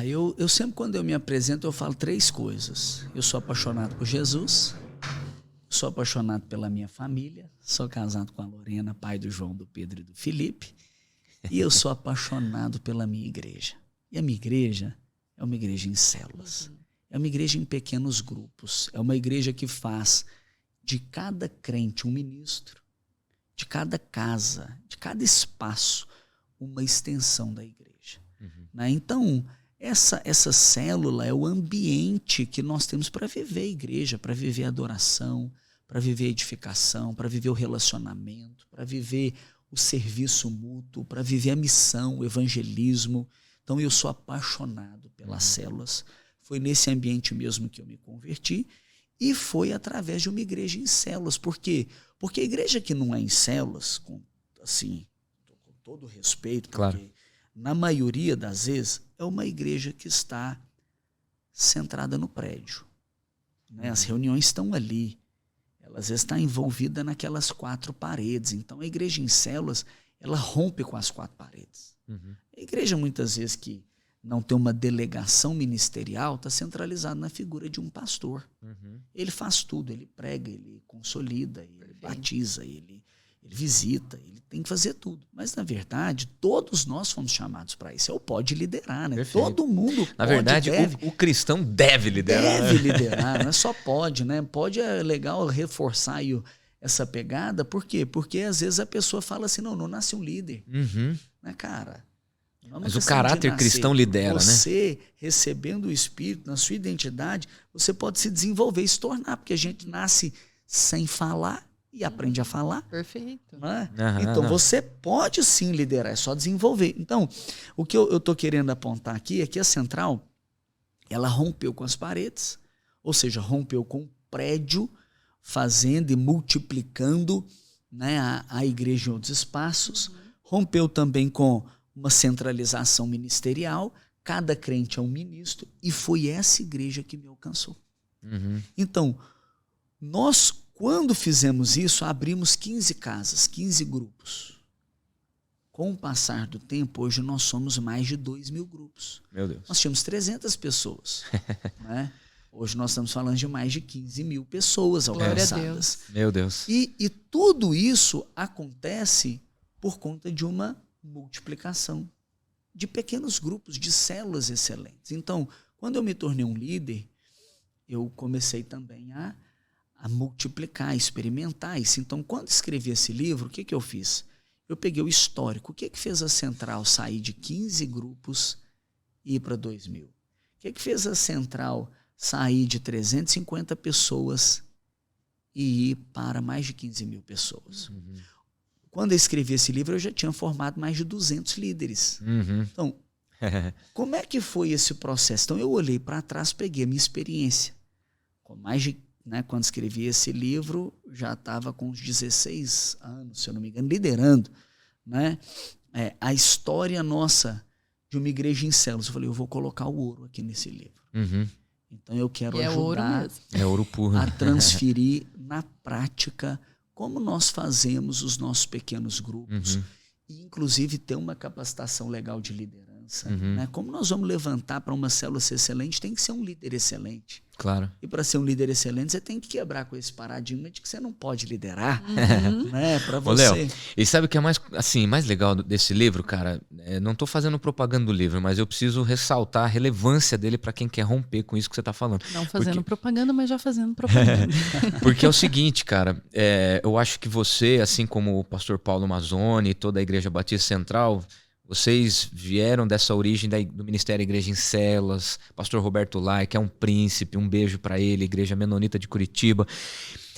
Eu sempre, quando eu me apresento, eu falo 3 coisas. Eu sou apaixonado por Jesus, sou apaixonado pela minha família, sou casado com a Lorena, pai do João, do Pedro e do Felipe, e eu sou apaixonado pela minha igreja. E a minha igreja é uma igreja em células, é uma igreja em pequenos grupos, é uma igreja que faz de cada crente um ministro, de cada casa, de cada espaço, uma extensão da igreja. Né? Então, essa célula é o ambiente que nós temos para viver a igreja, para viver a adoração, para viver a edificação, para viver o relacionamento, para viver o serviço mútuo, para viver a missão, o evangelismo. Então eu sou apaixonado pelas células. Foi nesse ambiente mesmo que eu me converti e foi através de uma igreja em células. Por quê? Porque a igreja que não é em células, com todo respeito, porque claro, na maioria das vezes é uma igreja que está centrada no prédio. Né? As reuniões estão ali. Ela às vezes está envolvida naquelas 4 paredes. Então a igreja em células, ela rompe com as 4 paredes. A igreja muitas vezes que não tem uma delegação ministerial está centralizada na figura de um pastor. Ele faz tudo, ele prega, ele consolida, ele batiza, ele visita, ele tem que fazer tudo. Mas, na verdade, todos nós fomos chamados para isso. É o pode liderar, né? Perfeito. Todo mundo Na pode, verdade, deve. o cristão deve liderar. Deve liderar, não é só pode, né? Pode é legal reforçar aí essa pegada. Por quê? Porque às vezes a pessoa fala assim, não nasce um líder. Né, cara? Mas o caráter cristão lidera, né? Você, recebendo o Espírito na sua identidade, você pode se desenvolver e se tornar, porque a gente nasce sem falar e aprende a falar. Perfeito. Né? Então, você pode sim liderar, é só desenvolver. Então, o que eu estou querendo apontar aqui é que a central, ela rompeu com as paredes, ou seja, rompeu com o prédio, fazendo e multiplicando, né, a igreja em outros espaços, rompeu também com uma centralização ministerial, cada crente é um ministro, e foi essa igreja que me alcançou. Então, nós, quando fizemos isso, abrimos 15 casas, 15 grupos. Com o passar do tempo, hoje nós somos mais de 2.000 grupos. Meu Deus. Nós tínhamos 300 pessoas. Né? Hoje nós estamos falando de mais de 15.000 pessoas alcançadas. Meu Deus. E tudo isso acontece por conta de uma multiplicação de pequenos grupos, de células excelentes. Então, quando eu me tornei um líder, eu comecei também a multiplicar, a experimentar isso. Então, quando escrevi esse livro, o que eu fiz? Eu peguei o histórico. O que fez a Central sair de 15 grupos e ir para 2.000? O que fez a Central sair de 350 pessoas e ir para mais de 15.000 pessoas? Quando eu escrevi esse livro, eu já tinha formado mais de 200 líderes. Então, como é que foi esse processo? Então, eu olhei para trás, peguei a minha experiência. Com mais de, né, quando escrevi esse livro, já estava com uns 16 anos, se eu não me engano, liderando, né, a história nossa de uma igreja em células. Eu falei, eu vou colocar o ouro aqui nesse livro. Então, eu quero ajudar ouro puro. a transferir na prática como nós fazemos os nossos pequenos grupos, e inclusive ter uma capacitação legal de liderança. Né? Como nós vamos levantar para uma célula ser excelente, tem que ser um líder excelente. Claro. E para ser um líder excelente, você tem que quebrar com esse paradigma de que você não pode liderar. Né? Para você. Ô, Léo, e sabe o que é mais legal desse livro, cara? Não estou fazendo propaganda do livro, mas eu preciso ressaltar a relevância dele para quem quer romper com isso que você está falando. Não fazendo propaganda, mas já fazendo propaganda. Porque é o seguinte, cara, eu acho que você, assim como o pastor Paulo Mazzoni e toda a Igreja Batista Central, vocês vieram dessa origem do Ministério Igreja em Células, pastor Roberto Lai, que é um príncipe, um beijo para ele, Igreja Menonita de Curitiba.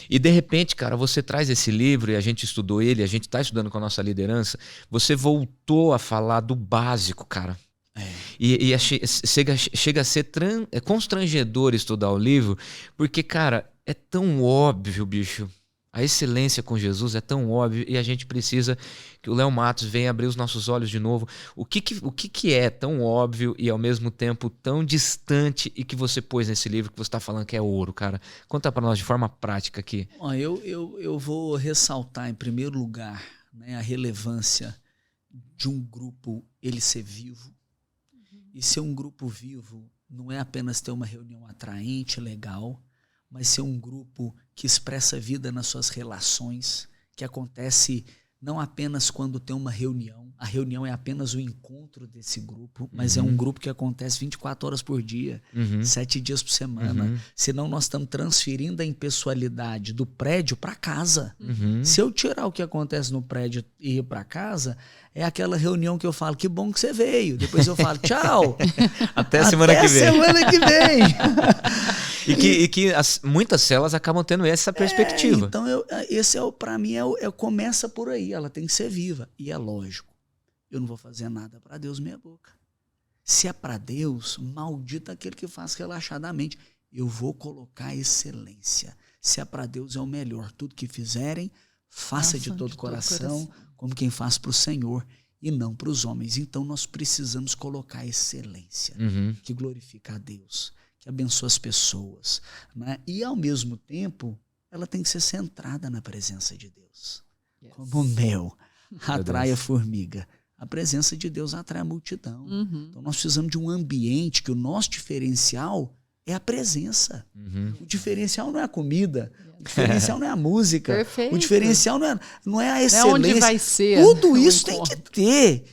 E de repente, cara, você traz esse livro e a gente estudou ele, a gente está estudando com a nossa liderança, você voltou a falar do básico, cara. E chega a ser constrangedor estudar o livro, porque, cara, é tão óbvio, bicho. A excelência com Jesus é tão óbvio e a gente precisa que o Léo Matos venha abrir os nossos olhos de novo. O que é tão óbvio e ao mesmo tempo tão distante e que você pôs nesse livro que você está falando que é ouro, cara? Conta para nós de forma prática aqui. Eu vou ressaltar em primeiro lugar, né, a relevância de um grupo ele ser vivo. E ser um grupo vivo não é apenas ter uma reunião atraente, legal, mas ser um grupo que expressa vida nas suas relações, que acontece não apenas quando tem uma reunião. A reunião é apenas o encontro desse grupo, mas é um grupo que acontece 24 horas por dia, 7 dias por semana. Senão nós estamos transferindo a impessoalidade do prédio para casa. Se eu tirar o que acontece no prédio e ir para casa, é aquela reunião que eu falo, que bom que você veio. Depois eu falo, tchau. Até semana que vem. E que muitas células acabam tendo essa perspectiva. Então, esse para mim, começa por aí. Ela tem que ser viva. E é lógico, eu não vou fazer nada para Deus meia boca. Se é para Deus, maldito aquele que faz relaxadamente. Eu vou colocar excelência. Se é para Deus, é o melhor. Tudo que fizerem, faça de todo coração, como quem faz para o Senhor e não para os homens. Então, nós precisamos colocar excelência, que glorifica a Deus, que abençoa as pessoas, né? E, ao mesmo tempo, ela tem que ser centrada na presença de Deus. Yes. Como o mel atrai a formiga. A presença de Deus atrai a multidão. Então, nós precisamos de um ambiente que o nosso diferencial é a presença. O diferencial não é a comida, o diferencial não é a música, Perfeito. O diferencial não é a excelência. Não é onde vai ser. Tudo isso tem que ter.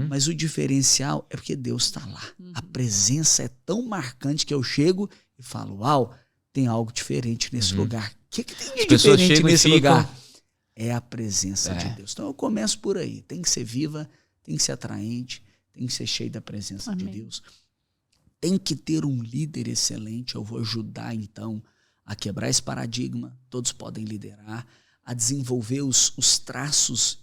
Mas o diferencial é porque Deus está lá. A presença é tão marcante que eu chego e falo, uau, tem algo diferente nesse lugar. O que tem de diferente nesse lugar? É a presença de Deus. Então eu começo por aí. Tem que ser viva, tem que ser atraente, tem que ser cheio da presença de Deus. Tem que ter um líder excelente. Eu vou ajudar, então, a quebrar esse paradigma. Todos podem liderar, a desenvolver os traços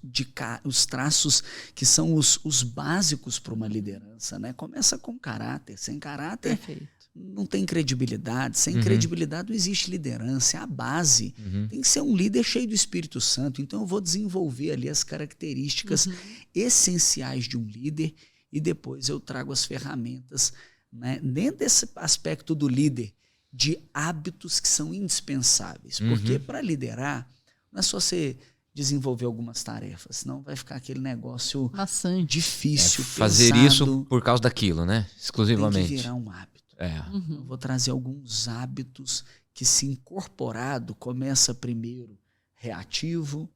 que são os básicos para uma liderança, né? Começa com caráter. Sem caráter, não tem credibilidade. Sem credibilidade não existe liderança. É a base. Tem que ser um líder cheio do Espírito Santo. Então, eu vou desenvolver ali as características essenciais de um líder e depois eu trago as ferramentas, né, dentro desse aspecto do líder, de hábitos que são indispensáveis. Porque para liderar, não é só você desenvolver algumas tarefas, senão vai ficar aquele negócio maçante, difícil, fazer pesado. Isso por causa daquilo, né? Exclusivamente. Tem que virar um hábito. Eu vou trazer alguns hábitos que, se incorporado, começa primeiro reativo,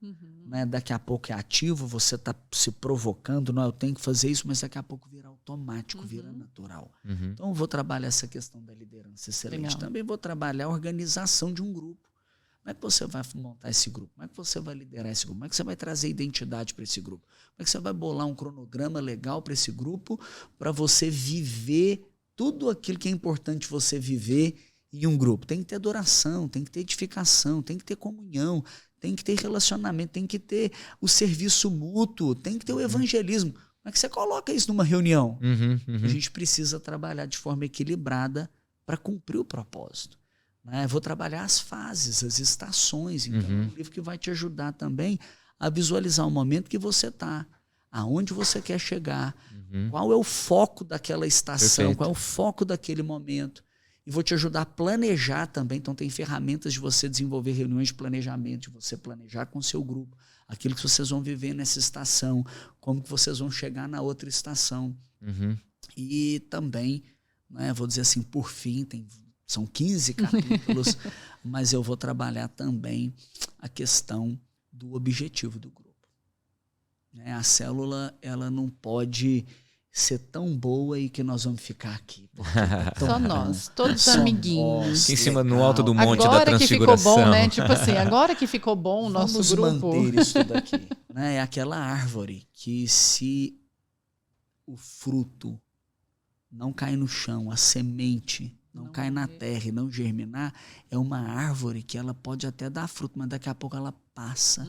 né? Daqui a pouco é ativo, você está se provocando, não, eu tenho que fazer isso, mas daqui a pouco vira automático, vira natural. Então eu vou trabalhar essa questão da liderança excelente. Legal. Também vou trabalhar a organização de um grupo. Como é que você vai montar esse grupo? Como é que você vai liderar esse grupo? Como é que você vai trazer identidade para esse grupo? Como é que você vai bolar um cronograma legal para esse grupo, para você viver tudo aquilo que é importante você viver em um grupo? Tem que ter adoração, tem que ter edificação, tem que ter comunhão, tem que ter relacionamento, tem que ter o serviço mútuo, tem que ter o evangelismo. Como é que você coloca isso numa reunião? A gente precisa trabalhar de forma equilibrada para cumprir o propósito. Né? Vou trabalhar as fases, as estações. Então, é um livro que vai te ajudar também a visualizar o momento que você está, aonde você quer chegar, qual é o foco daquela estação, qual é o foco daquele momento. E vou te ajudar a planejar também. Então, tem ferramentas de você desenvolver reuniões de planejamento, de você planejar com o seu grupo aquilo que vocês vão viver nessa estação, como que vocês vão chegar na outra estação. E também, né, vou dizer assim, por fim, são 15 capítulos, mas eu vou trabalhar também a questão do objetivo do grupo. Né? A célula, ela não pode ser tão boa e que nós vamos ficar aqui. Só nós, todos amiguinhos. Aqui em cima, no alto do monte agora da transfiguração. Que ficou bom, né? Tipo assim, agora que ficou bom o nosso Vamos grupo. manter isso tudo aqui. Né? É aquela árvore que, se o fruto não cair no chão, a semente não cai na terra e não germinar, é uma árvore que ela pode até dar fruto, mas daqui a pouco ela passa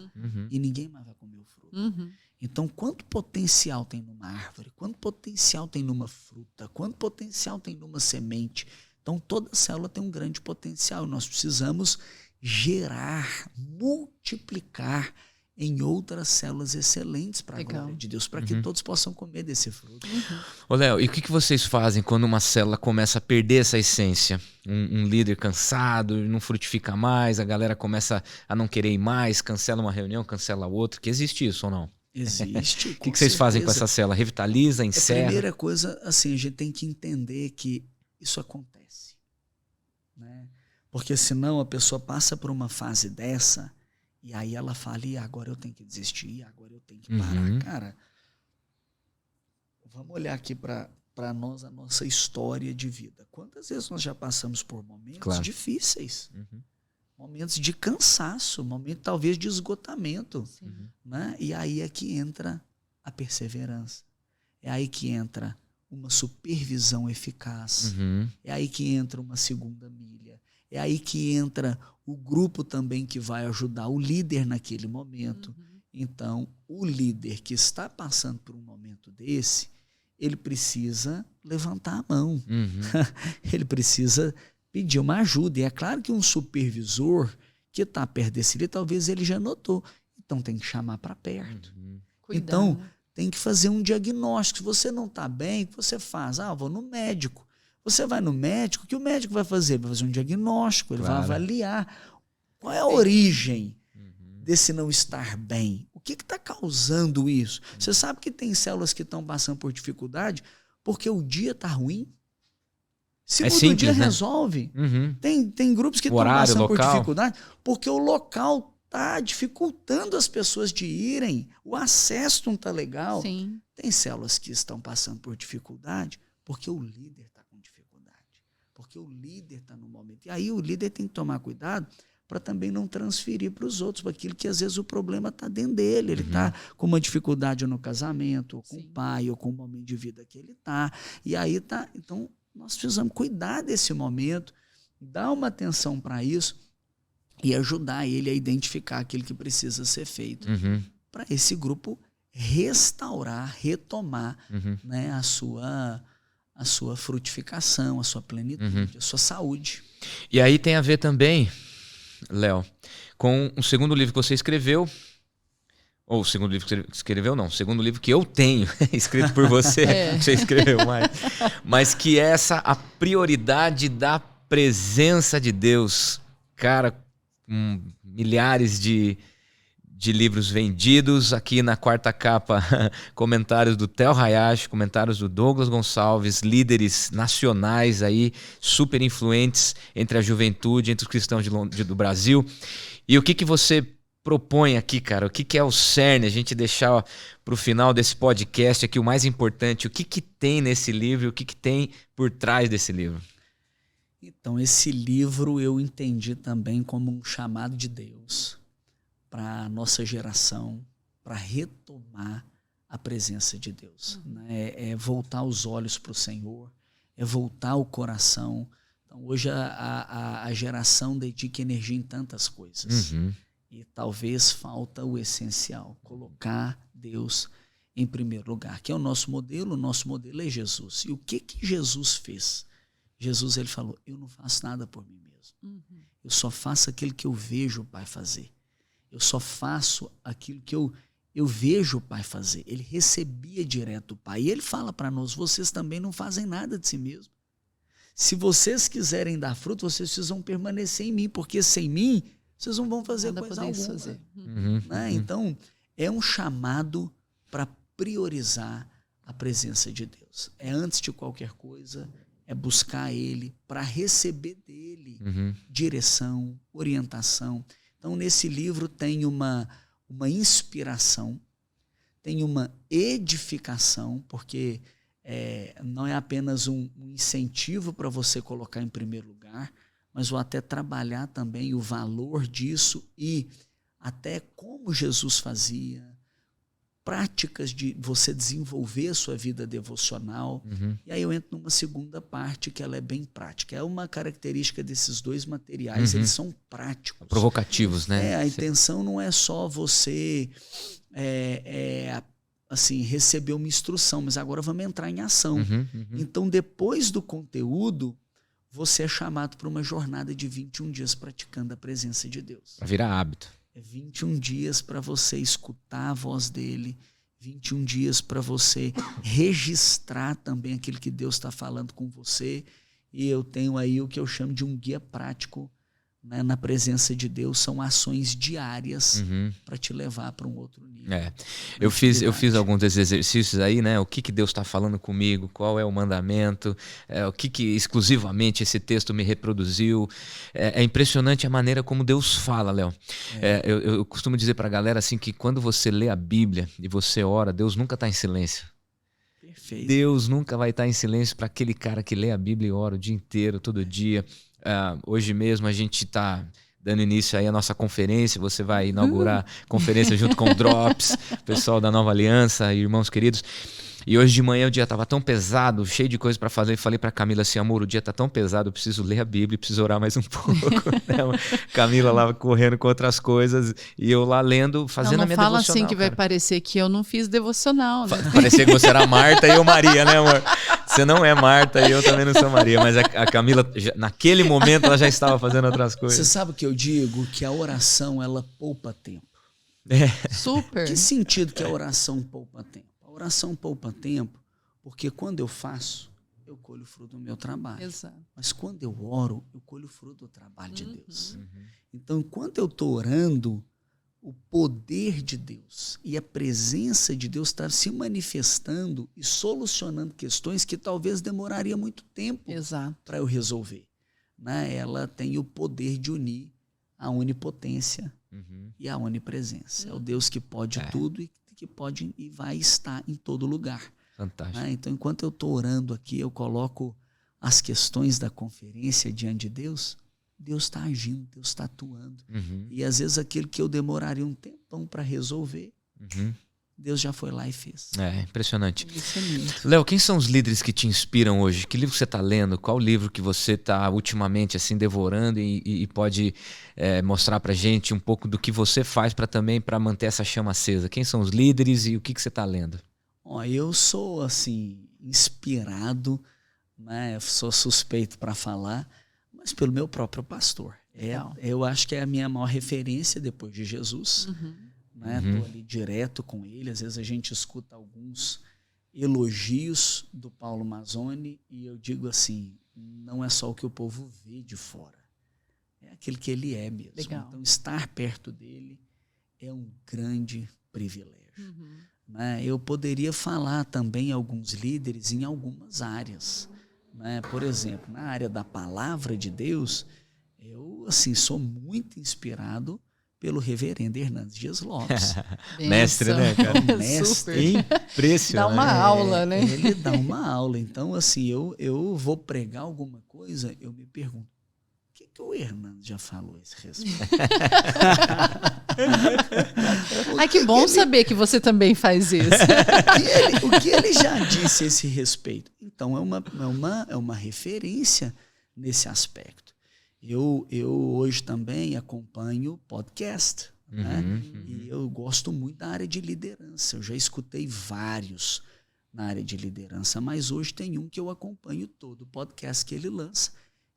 e ninguém mais vai comer o fruto. Então, quanto potencial tem numa árvore? Quanto potencial tem numa fruta? Quanto potencial tem numa semente? Então, toda célula tem um grande potencial. Nós precisamos gerar, multiplicar em outras células excelentes para a glória de Deus, para que todos possam comer desse fruto. Ô, Léo, e o que vocês fazem quando uma célula começa a perder essa essência? Um líder cansado, não frutifica mais, a galera começa a não querer ir mais, cancela uma reunião, cancela outra, que existe isso ou não? Existe. O que vocês fazem com essa célula? Revitaliza, encerra? A primeira coisa, assim, a gente tem que entender que isso acontece. Né? Porque senão a pessoa passa por uma fase dessa e aí ela fala, e agora eu tenho que desistir, agora eu tenho que parar. Cara, vamos olhar aqui para nós, a nossa história de vida. Quantas vezes nós já passamos por momentos difíceis? Momentos de cansaço, momentos talvez de esgotamento. Né? E aí é que entra a perseverança. É aí que entra uma supervisão eficaz. É aí que entra uma segunda milha. É aí que entra o grupo também que vai ajudar o líder naquele momento. Então, o líder que está passando por um momento desse, ele precisa levantar a mão. Ele precisa pedir uma ajuda. E é claro que um supervisor que está perto desse líder, talvez ele já notou. Então, tem que chamar para perto. Cuidar, então, né? tem que fazer um diagnóstico. Se você não está bem, o que você faz? Eu vou no médico. Você vai no médico, o que o médico vai fazer? Vai fazer um diagnóstico, ele vai avaliar qual é a origem desse não estar bem. O que está causando isso? Você sabe que tem células que estão passando por dificuldade porque o dia está ruim? Se muda o dia, resolve. Tem grupos que estão passando por dificuldade porque o local está dificultando as pessoas de irem. O acesso não está legal. Sim. Tem células que estão passando por dificuldade porque o líder está com dificuldade. Porque o líder está no momento. E aí o líder tem que tomar cuidado para também não transferir para os outros, para aquilo que às vezes o problema está dentro dele. Ele está com uma dificuldade no casamento, ou com o pai, ou com o momento de vida que ele está. E aí tá. Então, nós precisamos cuidar desse momento, dar uma atenção para isso e ajudar ele a identificar aquilo que precisa ser feito. Para esse grupo restaurar, retomar né, a sua frutificação, a sua plenitude, a sua saúde. E aí tem a ver também, Léo, com o segundo livro que você escreveu, ou o segundo livro que você escreveu, não, o segundo livro que eu tenho, escrito por você, que você escreveu mas que é a prioridade da presença de Deus. Cara, milhares de livros vendidos, aqui na quarta capa, comentários do Theo Hayashi, comentários do Douglas Gonçalves, líderes nacionais aí, super influentes entre a juventude, entre os cristãos do Brasil. E o que você propõe aqui, cara? O que é o cerne? A gente deixar para o final desse podcast aqui o mais importante, o que tem nesse livro, o que tem por trás desse livro? Então, esse livro eu entendi também como um chamado de Deus para a nossa geração, para retomar a presença de Deus. Né? É voltar os olhos para o Senhor, é voltar o coração. Então, hoje a geração dedica energia em tantas coisas. E talvez falta o essencial, colocar Deus em primeiro lugar, que é o nosso modelo é Jesus. E o que Jesus fez? Jesus, ele falou, eu não faço nada por mim mesmo. Eu só faço aquilo que eu vejo o Pai fazer. Eu só faço aquilo que eu vejo o Pai fazer. Ele recebia direto do Pai. E ele fala para nós, vocês também não fazem nada de si mesmo. Se vocês quiserem dar fruto, vocês precisam permanecer em mim, porque sem mim, vocês não vão fazer nada coisa alguma. Fazer. Né? Então, é um chamado para priorizar a presença de Deus. É antes de qualquer coisa, é buscar Ele para receber dele direção, orientação. Então, nesse livro tem uma inspiração, tem uma edificação, porque não é apenas um incentivo para você colocar em primeiro lugar, mas vou até trabalhar também o valor disso e até como Jesus fazia, práticas de você desenvolver a sua vida devocional. E aí eu entro numa segunda parte que ela é bem prática. É uma característica desses dois materiais, eles são práticos. Provocativos, né? A intenção não é só você assim, receber uma instrução, mas agora vamos entrar em ação. Então, depois do conteúdo, você é chamado para uma jornada de 21 dias praticando a presença de Deus. Para virar hábito. É 21 dias para você escutar a voz dele, 21 dias para você registrar também aquilo que Deus está falando com você. E eu tenho aí o que eu chamo de um guia prático, né, na presença de Deus. São ações diárias para te levar para um outro nível. Eu fiz alguns desses exercícios aí, né? O que Deus está falando comigo, qual é o mandamento, o que exclusivamente esse texto me reproduziu. É impressionante a maneira como Deus fala, Léo. Eu costumo dizer para a galera assim que quando você lê a Bíblia e você ora, Deus nunca está em silêncio. Perfeito. Deus nunca vai estar em silêncio para aquele cara que lê a Bíblia e ora o dia inteiro, todo dia. Hoje mesmo a gente está dando início aí à nossa conferência. Você vai inaugurar conferência junto com o Drops, pessoal da Nova Aliança, irmãos queridos. E hoje de manhã o dia estava tão pesado, cheio de coisas para fazer. Falei para Camila assim, amor, o dia tá tão pesado, eu preciso ler a Bíblia, preciso orar mais um pouco. Camila lá correndo com outras coisas e eu lá lendo, fazendo a minha devocional. Não fala assim que vai parecer que eu não fiz devocional, né? Parecia que você era Marta e eu Maria, né, amor? Você não é Marta e eu também não sou Maria, mas a Camila, naquele momento, ela já estava fazendo outras coisas. Você sabe o que eu digo? Que a oração, ela poupa tempo. Super. Que sentido que a oração poupa tempo? A oração poupa tempo porque quando eu faço, eu colho o fruto do meu trabalho. Exato. Mas quando eu oro, eu colho o fruto do trabalho de Deus. Então, enquanto eu estou orando, o poder de Deus e a presença de Deus está se manifestando e solucionando questões que talvez demoraria muito tempo para eu resolver. Né? Ela tem o poder de unir a onipotência e a onipresença. É o Deus que pode tudo e que pode e vai estar em todo lugar. Fantástico. Né? Então, enquanto eu estou orando aqui, eu coloco as questões da conferência diante de Deus. Deus está agindo, Deus está atuando. E às vezes aquilo que eu demoraria um tempão para resolver, Deus já foi lá e fez. É, impressionante. Léo, quem são os líderes que te inspiram hoje? Que livro você está lendo? Qual livro que você está ultimamente assim devorando e pode mostrar para gente um pouco do que você faz para manter essa chama acesa? Quem são os líderes e o que você está lendo? Eu sou assim inspirado, né? Sou suspeito para falar, mas pelo meu próprio pastor. Eu acho que é a minha maior referência depois de Jesus. Estou ali direto com ele. Às vezes a gente escuta alguns elogios do Paulo Mazzoni e eu digo assim, não é só o que o povo vê de fora, é aquilo que ele é mesmo. Legal. Então estar perto dele é um grande privilégio. Né? Eu poderia falar também alguns líderes em algumas áreas. Né? Por exemplo, na área da palavra de Deus, eu assim, sou muito inspirado pelo reverendo Hernandes Dias Lopes. Mestre, né, cara? Mestre. Impressionante. Dá uma aula, né? Ele dá uma aula. Então, assim, eu vou pregar alguma coisa, eu me pergunto, o que o Hernandes já falou a esse respeito? Ai, que bom saber que você também faz isso. O que ele já disse a esse respeito? Então, é uma referência nesse aspecto. Eu hoje também acompanho podcast, né? E eu gosto muito da área de liderança. Eu já escutei vários na área de liderança, mas hoje tem um que eu acompanho todo, o podcast que ele lança.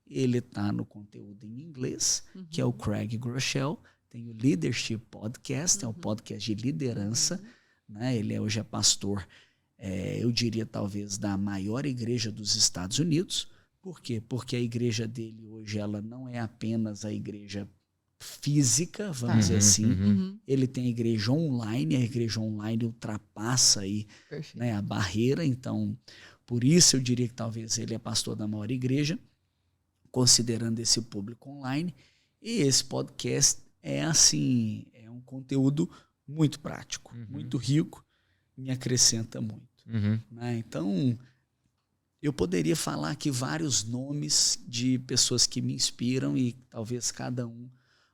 Ele está no conteúdo em inglês, que é o Craig Groeschel. Tem o Leadership Podcast, é um podcast de liderança. Né? Ele hoje é pastor, eu diria talvez, da maior igreja dos Estados Unidos. Por quê? Porque a igreja dele hoje ela não é apenas a igreja física, vamos dizer assim. Ele tem a igreja online, a igreja online ultrapassa aí, né, a barreira. Então, por isso eu diria que talvez ele é pastor da maior igreja, considerando esse público online. E esse podcast é assim, é um conteúdo muito prático, muito rico, me acrescenta muito. Né? Então, eu poderia falar aqui vários nomes de pessoas que me inspiram e talvez cada um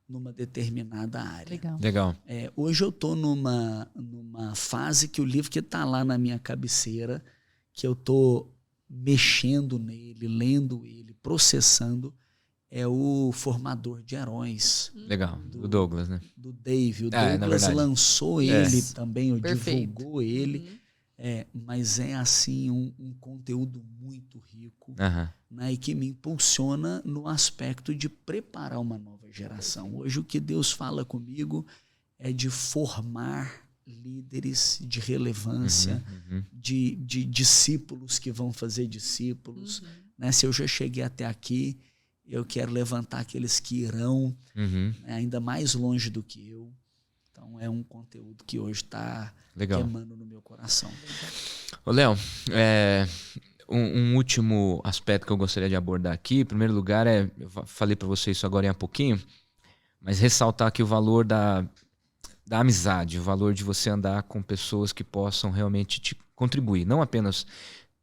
numa determinada área. Legal. Hoje eu estou numa fase que o livro que está lá na minha cabeceira, que eu estou mexendo nele, lendo ele, processando, é o Formador de Heróis. Legal, do Douglas, né? Do Dave. O Douglas lançou ele também, divulgou ele. Mas é assim um conteúdo muito rico, né, e que me impulsiona no aspecto de preparar uma nova geração. Hoje o que Deus fala comigo é de formar líderes de relevância, de discípulos que vão fazer discípulos. Né? Se eu já cheguei até aqui, eu quero levantar aqueles que irão, né, ainda mais longe do que eu. Então é um conteúdo que hoje está queimando no meu coração. Ô, Léo, um último aspecto que eu gostaria de abordar aqui, em primeiro lugar, eu falei para você isso agora há pouquinho, mas ressaltar aqui o valor da amizade, o valor de você andar com pessoas que possam realmente te contribuir, não apenas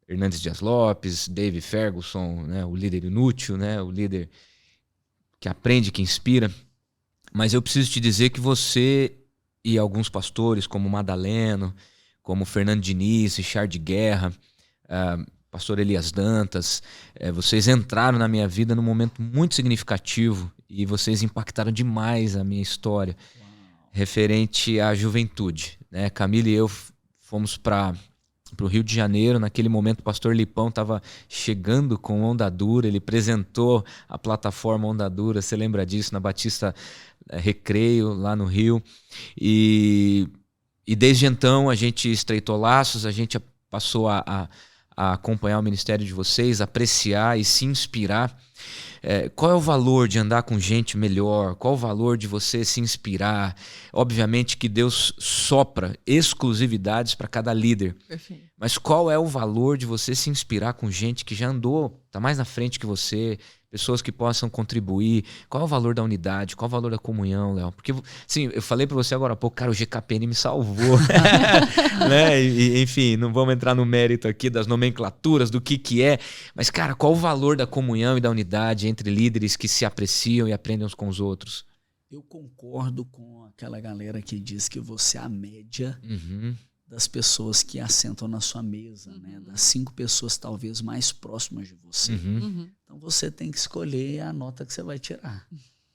Hernandes Dias Lopes, Dave Ferguson, né, o líder inútil, né, o líder que aprende, que inspira, mas eu preciso te dizer que você e alguns pastores como Madaleno, como Fernando Diniz, Richard Guerra, pastor Elias Dantas. Vocês entraram na minha vida num momento muito significativo e vocês impactaram demais a minha história referente à juventude, né? Camila e eu fomos para o Rio de Janeiro. Naquele momento o pastor Lipão estava chegando com Onda Dura, ele apresentou a plataforma Onda Dura, você lembra disso, na Batista Recreio, lá no Rio. E desde então a gente estreitou laços, a gente passou a acompanhar o ministério de vocês, apreciar e se inspirar. Qual é o valor de andar com gente melhor? Qual o valor de você se inspirar? Obviamente que Deus sopra exclusividades para cada líder. Perfeito. Mas qual é o valor de você se inspirar com gente que já andou, está mais na frente que você, pessoas que possam contribuir? Qual é o valor da unidade? Qual é o valor da comunhão, Léo? Porque, sim, eu falei para você agora há pouco, cara, o GKPN me salvou. Né? Enfim, não vamos entrar no mérito aqui das nomenclaturas, do que é. Mas, cara, qual o valor da comunhão e da unidade entre líderes que se apreciam e aprendem uns com os outros? Eu concordo com aquela galera que diz que você é a média das pessoas que assentam na sua mesa, né? Das 5 pessoas talvez mais próximas de você. Então você tem que escolher a nota que você vai tirar,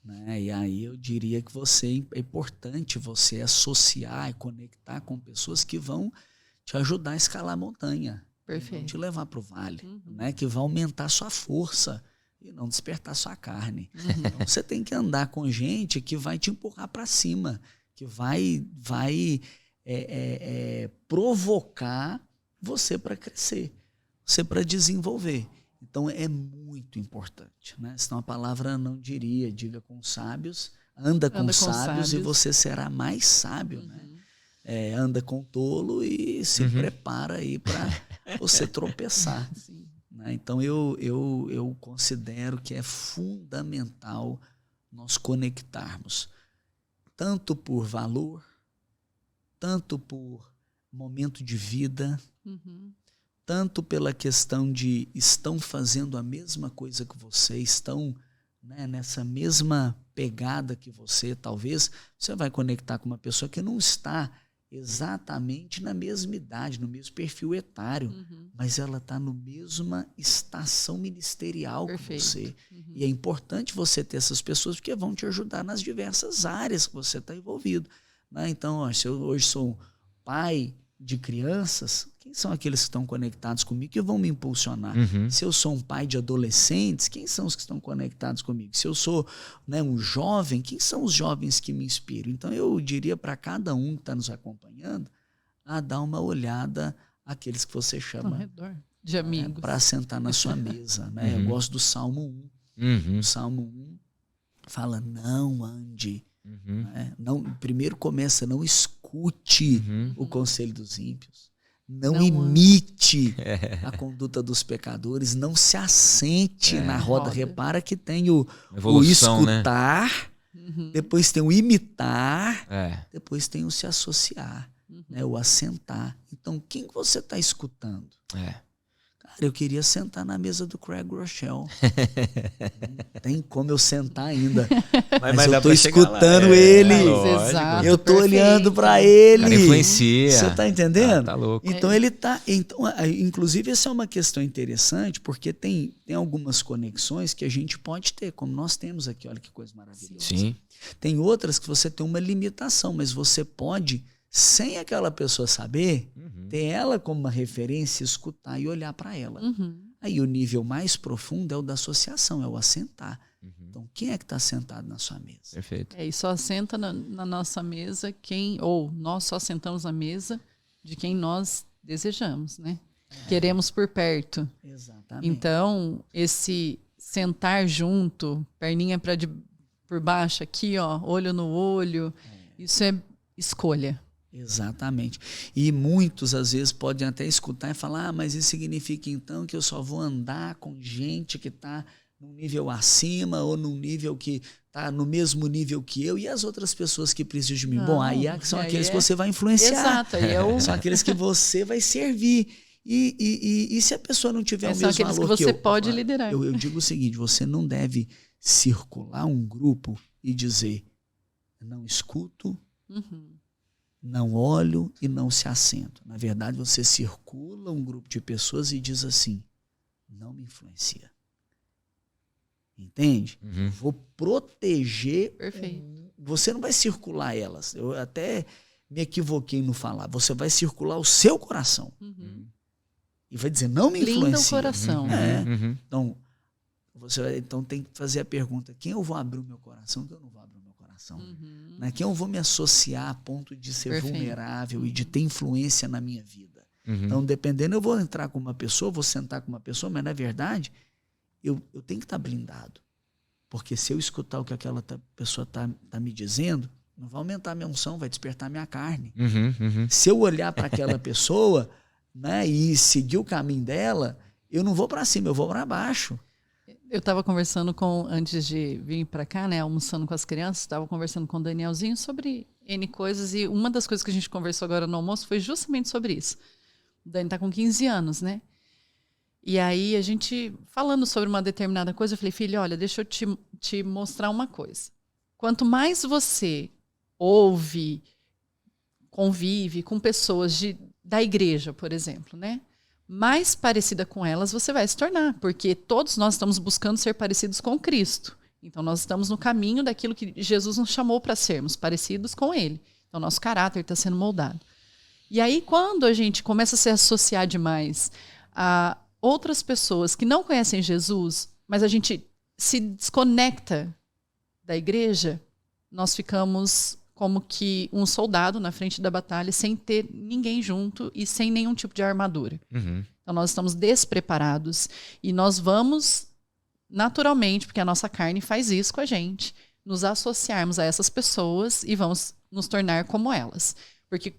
né? E aí eu diria que é importante você associar e conectar com pessoas que vão te ajudar a escalar a montanha. Perfeito. Vão te levar para o vale, né? Que vão aumentar a sua força e não despertar sua carne. Então você tem que andar com gente que vai te empurrar para cima, que vai provocar você para crescer, você para desenvolver. Então é muito importante, né? Senão a palavra não diga com sábios, anda com sábios e você será mais sábio, né? Anda com tolo e se prepara aí para você tropeçar. Né? Então eu considero que é fundamental nós conectarmos, tanto por valor, tanto por momento de vida, tanto pela questão de estão fazendo a mesma coisa que você, estão, né, nessa mesma pegada que você. Talvez você vai conectar com uma pessoa que não está exatamente na mesma idade, no mesmo perfil etário, mas ela está na mesma estação ministerial que você. E é importante você ter essas pessoas porque vão te ajudar nas diversas áreas que você está envolvido. Né? Então, se eu hoje sou pai de crianças, quem são aqueles que estão conectados comigo que vão me impulsionar? Se eu sou um pai de adolescentes, quem são os que estão conectados comigo? Se eu sou, né, um jovem, quem são os jovens que me inspiram? Então eu diria para cada um que está nos acompanhando a dar uma olhada àqueles que você chama ao redor de amigos, para sentar na sua mesa. Né? Eu gosto do Salmo 1. O Salmo 1 fala, não ande. Né? Não, primeiro começa, não escute o conselho dos ímpios, não imite a conduta dos pecadores, não se assente na roda. Repara que tem o escutar, né? Depois tem o imitar, depois tem o se associar, né? O assentar. Então, quem você está escutando? Cara, eu queria sentar na mesa do Craig Rochelle. Não tem como eu sentar ainda. Mas eu estou escutando ele. Exato, eu estou olhando para ele. O cara influencia. Você está entendendo? Tá louco. Então ele tá. Então, inclusive, essa é uma questão interessante, porque tem algumas conexões que a gente pode ter, como nós temos aqui. Olha que coisa maravilhosa. Sim. Tem outras que você tem uma limitação, mas você pode, sem aquela pessoa saber, ter ela como uma referência, escutar e olhar para ela. Aí o nível mais profundo é o da associação, é o assentar. Então, quem é que está sentado na sua mesa? Perfeito. E só senta na nossa mesa ou nós só sentamos na mesa de quem nós desejamos, né? Queremos por perto. Exatamente. Então, esse sentar junto, perninha por baixo aqui, ó, olho no olho, isso é escolha. Exatamente. E muitos, às vezes, podem até escutar e falar, mas isso significa, então, que eu só vou andar com gente que está num nível acima ou num nível que está no mesmo nível que eu e as outras pessoas que precisam de mim. Não, bom, aí são aqueles que você vai influenciar. Exato. São aqueles que você vai servir. E se a pessoa não tiver o mesmo aqueles valor que você pode liderar. Eu digo o seguinte, você não deve circular um grupo e dizer, não escuto, não olho e não se assento. Na verdade, você circula um grupo de pessoas e diz assim, não me influencia. Entende? Uhum. Vou proteger. Perfeito. Você não vai circular elas. Eu até me equivoquei no falar. Você vai circular o seu coração. Uhum. E vai dizer, não me influencia. Linda o coração. Uhum. Então tem que fazer a pergunta, quem eu vou abrir o meu coração, quem eu não vou abrir o meu coração? Uhum. Né? Quem eu vou me associar a ponto de ser Perfeito. vulnerável e de ter influência na minha vida? Uhum. Então, dependendo, eu vou entrar com uma pessoa, vou sentar com uma pessoa, mas na verdade, eu tenho que estar blindado. Porque se eu escutar o que aquela pessoa tá me dizendo, não vai aumentar a minha unção, vai despertar a minha carne. Uhum. Se eu olhar para aquela pessoa, né, e seguir o caminho dela, eu não vou para cima, eu vou para baixo. Eu estava conversando antes de vir para cá, né, almoçando com as crianças, estava conversando com o Danielzinho sobre N coisas, e uma das coisas que a gente conversou agora no almoço foi justamente sobre isso. O Dani está com 15 anos, né? E aí a gente, falando sobre uma determinada coisa, eu falei, filho, olha, deixa eu te mostrar uma coisa. Quanto mais você ouve, convive com pessoas da igreja, por exemplo, né? Mais parecida com elas você vai se tornar, porque todos nós estamos buscando ser parecidos com Cristo. Então nós estamos no caminho daquilo que Jesus nos chamou para sermos, parecidos com Ele. Então nosso caráter está sendo moldado. E aí quando a gente começa a se associar demais a outras pessoas que não conhecem Jesus, mas a gente se desconecta da igreja, nós ficamos como que um soldado na frente da batalha sem ter ninguém junto e sem nenhum tipo de armadura. Uhum. Então nós estamos despreparados e nós vamos naturalmente, porque a nossa carne faz isso com a gente, nos associarmos a essas pessoas e vamos nos tornar como elas. Porque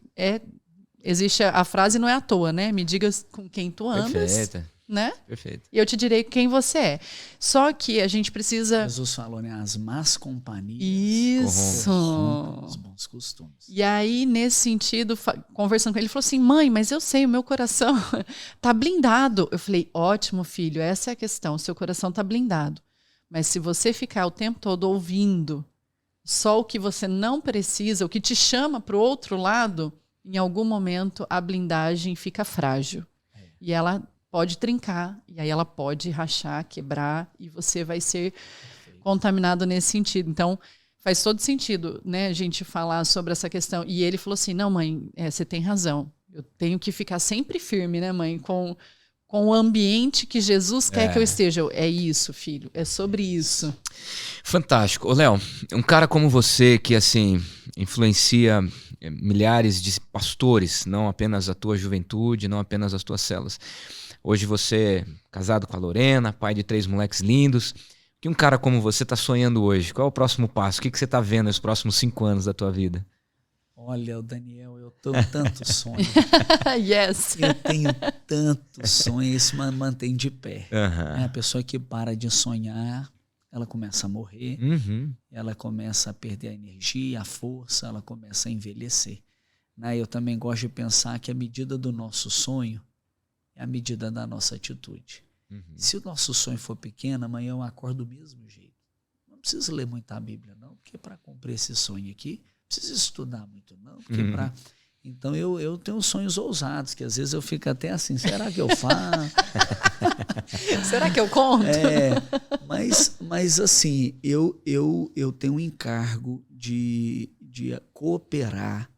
existe a frase, não é à toa, né? Me digas com quem tu andas. Perfeita. Né? Perfeito. E eu te direi quem você é. Só que a gente precisa... Jesus falou, né? As más companhias Isso. corrompem os bons costumes. E aí, nesse sentido, conversando com ele, ele falou assim, mãe, mas eu sei, o meu coração tá blindado. Eu falei, ótimo, filho, essa é a questão, o seu coração tá blindado. Mas se você ficar o tempo todo ouvindo só o que você não precisa, o que te chama para o outro lado, em algum momento a blindagem fica frágil. E ela pode trincar, e aí ela pode rachar, quebrar, e você vai ser contaminado nesse sentido. Então, faz todo sentido, né, a gente falar sobre essa questão. E ele falou assim, não, mãe, você tem razão. Eu tenho que ficar sempre firme, né, mãe, com o ambiente que Jesus quer que eu esteja. É isso, filho, é sobre isso. Fantástico. Ô, Léo, um cara como você que, assim, influencia milhares de pastores, não apenas a tua juventude, não apenas as tuas células. Hoje você, casado com a Lorena, pai de 3 moleques lindos. O que um cara como você está sonhando hoje? Qual é o próximo passo? O que você está vendo nos próximos 5 anos da tua vida? Olha, Daniel, eu tenho tanto sonho. Yes. Eu tenho tanto sonho, isso me mantém de pé. Uhum. A pessoa que para de sonhar, ela começa a morrer, ela começa a perder a energia, a força, ela começa a envelhecer. Eu também gosto de pensar que a medida do nosso sonho é a medida da nossa atitude. Se o nosso sonho for pequeno, amanhã eu acordo do mesmo jeito. Não preciso ler muita Bíblia, não, porque para cumprir esse sonho aqui, não preciso estudar muito, não. Porque Então eu tenho sonhos ousados, que às vezes eu fico até assim, será que eu faço? Será que eu conto? Mas assim, eu tenho um encargo de cooperar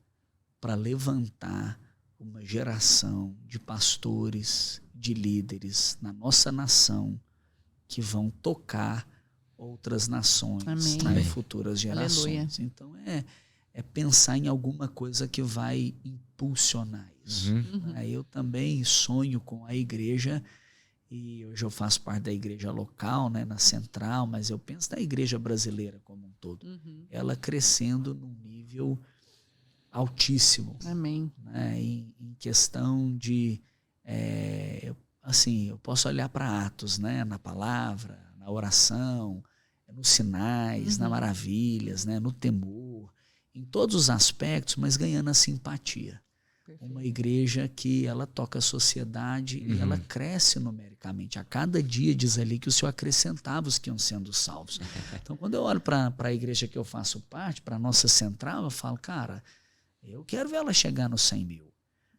para levantar uma geração de pastores, de líderes na nossa nação que vão tocar outras nações, futuras gerações. Aleluia. Então é pensar em alguma coisa que vai impulsionar isso. Eu também sonho com a igreja, e hoje eu faço parte da igreja local, né, na Central, mas eu penso na igreja brasileira como um todo. Ela crescendo num nível altíssimo. Amém. Né, em questão de... assim, eu posso olhar para Atos, né, na palavra, na oração, nos sinais, nas maravilhas, né, no temor, em todos os aspectos, mas ganhando a simpatia. Perfeito. Uma igreja que ela toca a sociedade e ela cresce numericamente. A cada dia diz ali que o Senhor acrescentava os que iam sendo salvos. Então, quando eu olho para a igreja que eu faço parte, para a nossa Central, eu falo, cara, Eu quero ver ela chegar nos 100 mil.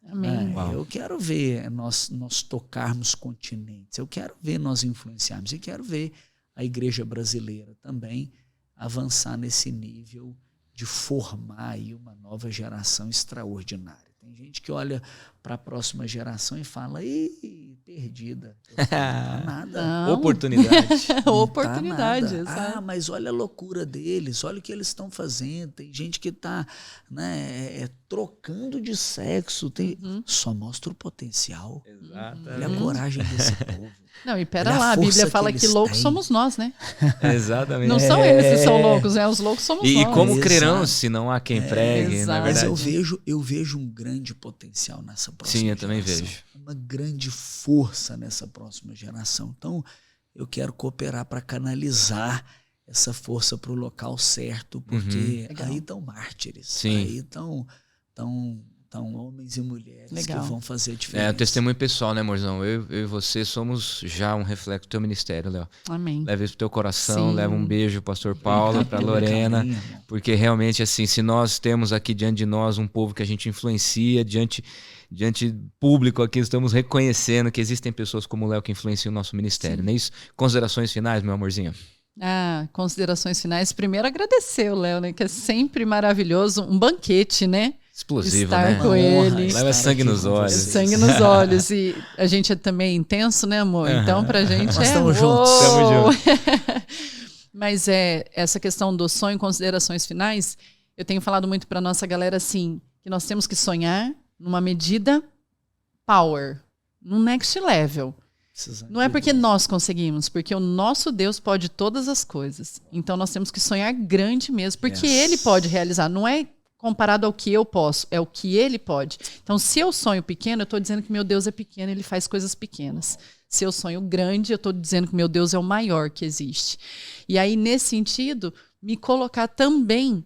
Amém. Eu quero ver nós tocarmos continentes. Eu quero ver nós influenciarmos. E quero ver a igreja brasileira também avançar nesse nível de formar aí uma nova geração extraordinária. Tem gente que olha para a próxima geração e fala, ih, perdida. Não tá nada. Não. Oportunidade. Oportunidade, Tá nada. exato. Mas olha a loucura deles, olha o que eles estão fazendo. Tem gente que está, né, trocando de sexo. Só mostra o potencial. Exato. Olha a coragem desse povo. Não, e pera Olha a lá, a Bíblia força fala que que eles loucos têm. somos nós, né? Exatamente. Não são eles que são loucos, né? Os loucos somos E nós. como Exato. crerão se não há quem pregue, na exato. Mas verdade? eu vejo um grande potencial nessa próxima Sim, eu também geração. vejo. Uma grande força nessa próxima geração. Então, eu quero cooperar para canalizar essa força para o local certo, porque Legal. aí estão mártires. Sim. Aí estão homens e mulheres Legal. que vão fazer a diferença. É, o testemunho pessoal, né, amorzão? Eu e você somos já um reflexo do teu ministério, Léo. Amém. Leva isso pro teu coração, Sim. leva um beijo, pastor Paulo, pra Pelo Lorena, caminho, irmão. porque realmente, assim, se nós temos aqui diante de nós um povo que a gente influencia, diante público aqui, estamos reconhecendo que existem pessoas como o Léo que influenciam o nosso ministério, não é isso? Considerações finais, meu amorzinho? Considerações finais. Primeiro, agradecer o Léo, né? Que é sempre maravilhoso. Um banquete, né? Explosivo, Estar né? com Uma honra ele. estar Leva sangue aqui nos com olhos. vocês. Sangue nos olhos. E a gente é também intenso, né, amor? Então, pra gente Nós é... estamos juntos. uou! Estamos Mas essa questão do sonho, considerações finais, eu tenho falado muito pra nossa galera, assim, que nós temos que sonhar numa medida power, num next level. Precisamos Não é de porque Deus. nós conseguimos, porque o nosso Deus pode todas as coisas. Então nós temos que sonhar grande mesmo, porque Yes. Ele pode realizar. Não é comparado ao que eu posso, é o que Ele pode. Então, se eu sonho pequeno, eu estou dizendo que meu Deus é pequeno, Ele faz coisas pequenas. Se eu sonho grande, eu estou dizendo que meu Deus é o maior que existe. E aí, nesse sentido, me colocar também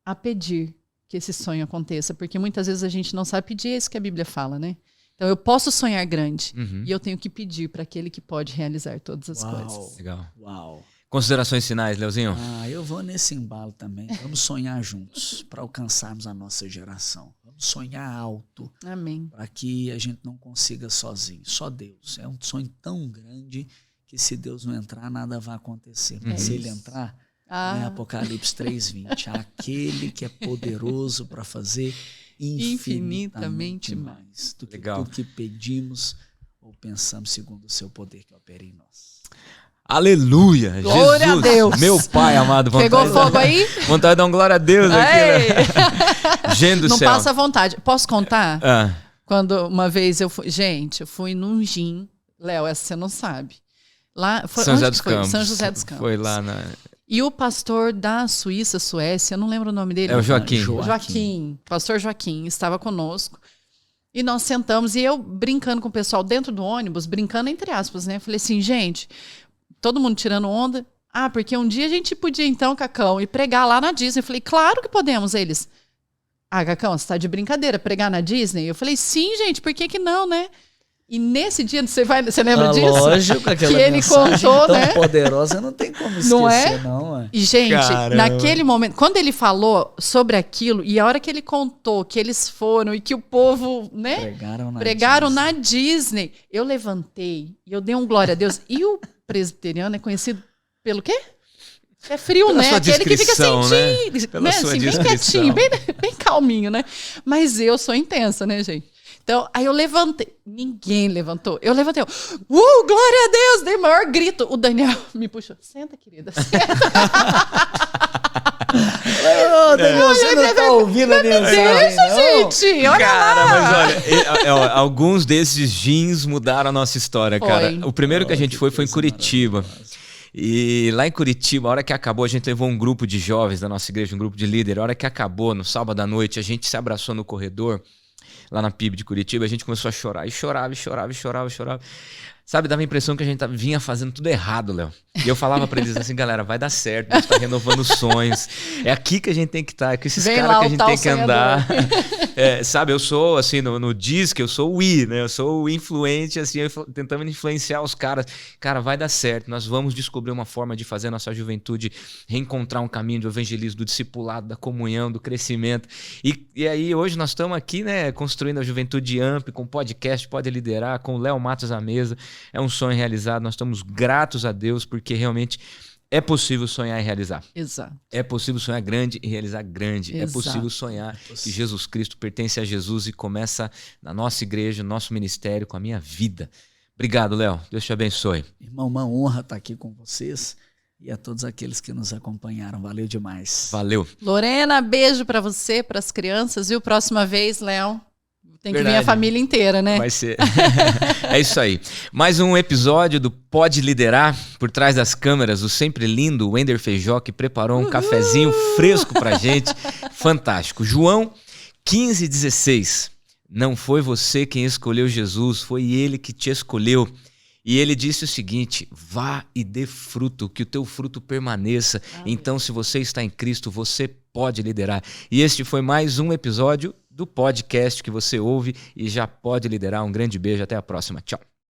a pedir que esse sonho aconteça, porque muitas vezes a gente não sabe pedir, é isso que a Bíblia fala, né? Então, eu posso sonhar grande e eu tenho que pedir para aquele que pode realizar todas as coisas. Legal. Uau. Considerações finais, Leozinho? Eu vou nesse embalo também. Vamos sonhar juntos para alcançarmos a nossa geração. Vamos sonhar alto Amém. para que a gente não consiga sozinho. Só Deus. É um sonho tão grande que se Deus não entrar, nada vai acontecer. Mas se Ele entrar, é Apocalipse 3:20. Aquele que é poderoso para fazer infinitamente mais do que Legal. tudo que pedimos ou pensamos segundo o seu poder que opera em nós. Aleluia! Glória Jesus, a Deus. meu Pai amado. Pegou fogo aí? Vontade de dar um glória a Deus aqui, Ei! né? Gente do Não céu. passa vontade. Posso contar? Ah, Quando uma vez eu fui... Gente, eu fui num gin. Léo, essa você não sabe. Lá, foi, São onde José que dos foi? Campos. São José dos Campos. Foi lá na... E o pastor da Suécia, eu não lembro o nome dele. É o Joaquim. Joaquim, pastor Joaquim, estava conosco. E nós sentamos, e eu brincando com o pessoal dentro do ônibus, brincando entre aspas, né? Falei assim, gente, todo mundo tirando onda. Porque um dia a gente podia então, Cacão, ir pregar lá na Disney. Eu falei, claro que podemos. Eles, Cacão, você tá de brincadeira, pregar na Disney? Eu falei, sim, gente, por que que não, né? E nesse dia, você lembra disso? Lógico, aquela que ele mensagem contou, tão né? poderosa, não tem como esquecer, Não é? não. E, gente, Caramba. naquele momento, quando ele falou sobre aquilo, e a hora que ele contou que eles foram e que o povo, né, pregaram na Disney, eu levantei e eu dei um glória a Deus. E o presbiteriano é conhecido pelo quê? É frio, Pela né? sua Aquele que fica descrição, sentindo, né? Pela né? sua Assim, bem descrição. quietinho, bem calminho, né? Mas eu sou intensa, né, gente? Então, aí eu levantei. Ninguém levantou. Eu levantei. Glória a Deus! Dei o maior grito. O Daniel me puxou. Senta, querida. Senta. Daniel, você não tá ouvindo a mensagem, Deixa, gente. Olha Cara, lá. mas olha, alguns desses jeans mudaram a nossa história, Foi. cara. O primeiro que a gente que foi em coisa Curitiba. maravilhosa. E lá em Curitiba, a hora que acabou, a gente levou um grupo de jovens da nossa igreja, um grupo de líder. A hora que acabou, no sábado à noite, a gente se abraçou no corredor, lá na PIB de Curitiba, a gente começou a chorar. E chorava. Sabe, dava a impressão que a gente vinha fazendo tudo errado, Léo. E eu falava pra eles assim, galera, vai dar certo, a gente tá renovando sonhos. É aqui que a gente tem que estar, é com esses caras que a gente tem que andar. Sabe, eu sou, assim, no Disque, eu sou o né? Eu sou o influente, assim, tentando influenciar os caras. Cara, vai dar certo, nós vamos descobrir uma forma de fazer a nossa juventude reencontrar um caminho do evangelismo, do discipulado, da comunhão, do crescimento. E aí, hoje nós estamos aqui, né, construindo a Juventude Amp, com podcast Pode Liderar, com o Léo Matos à mesa. É um sonho realizado, nós estamos gratos a Deus, porque realmente é possível sonhar e realizar. Exato. É possível sonhar grande e realizar grande. Exato. É possível sonhar que Jesus Cristo pertence a Jesus e começa na nossa igreja, no nosso ministério, com a minha vida. Obrigado, Léo. Deus te abençoe. Irmão, uma honra estar aqui com vocês e a todos aqueles que nos acompanharam. Valeu demais. Valeu. Lorena, beijo para você, para as crianças. E próxima vez, Léo, tem que Verdade. vir a família inteira, né? Vai ser. É isso aí. Mais um episódio do Pode Liderar. Por trás das câmeras, o sempre lindo Wender Feijó, que preparou um cafezinho fresco pra gente. Fantástico. João 15,16. Não foi você quem escolheu Jesus, foi ele que te escolheu. E ele disse o seguinte: vá e dê fruto, que o teu fruto permaneça. Amém. Então, se você está em Cristo, você pode liderar. E este foi mais um episódio do podcast que você ouve e já pode liderar. Um grande beijo, até a próxima. Tchau.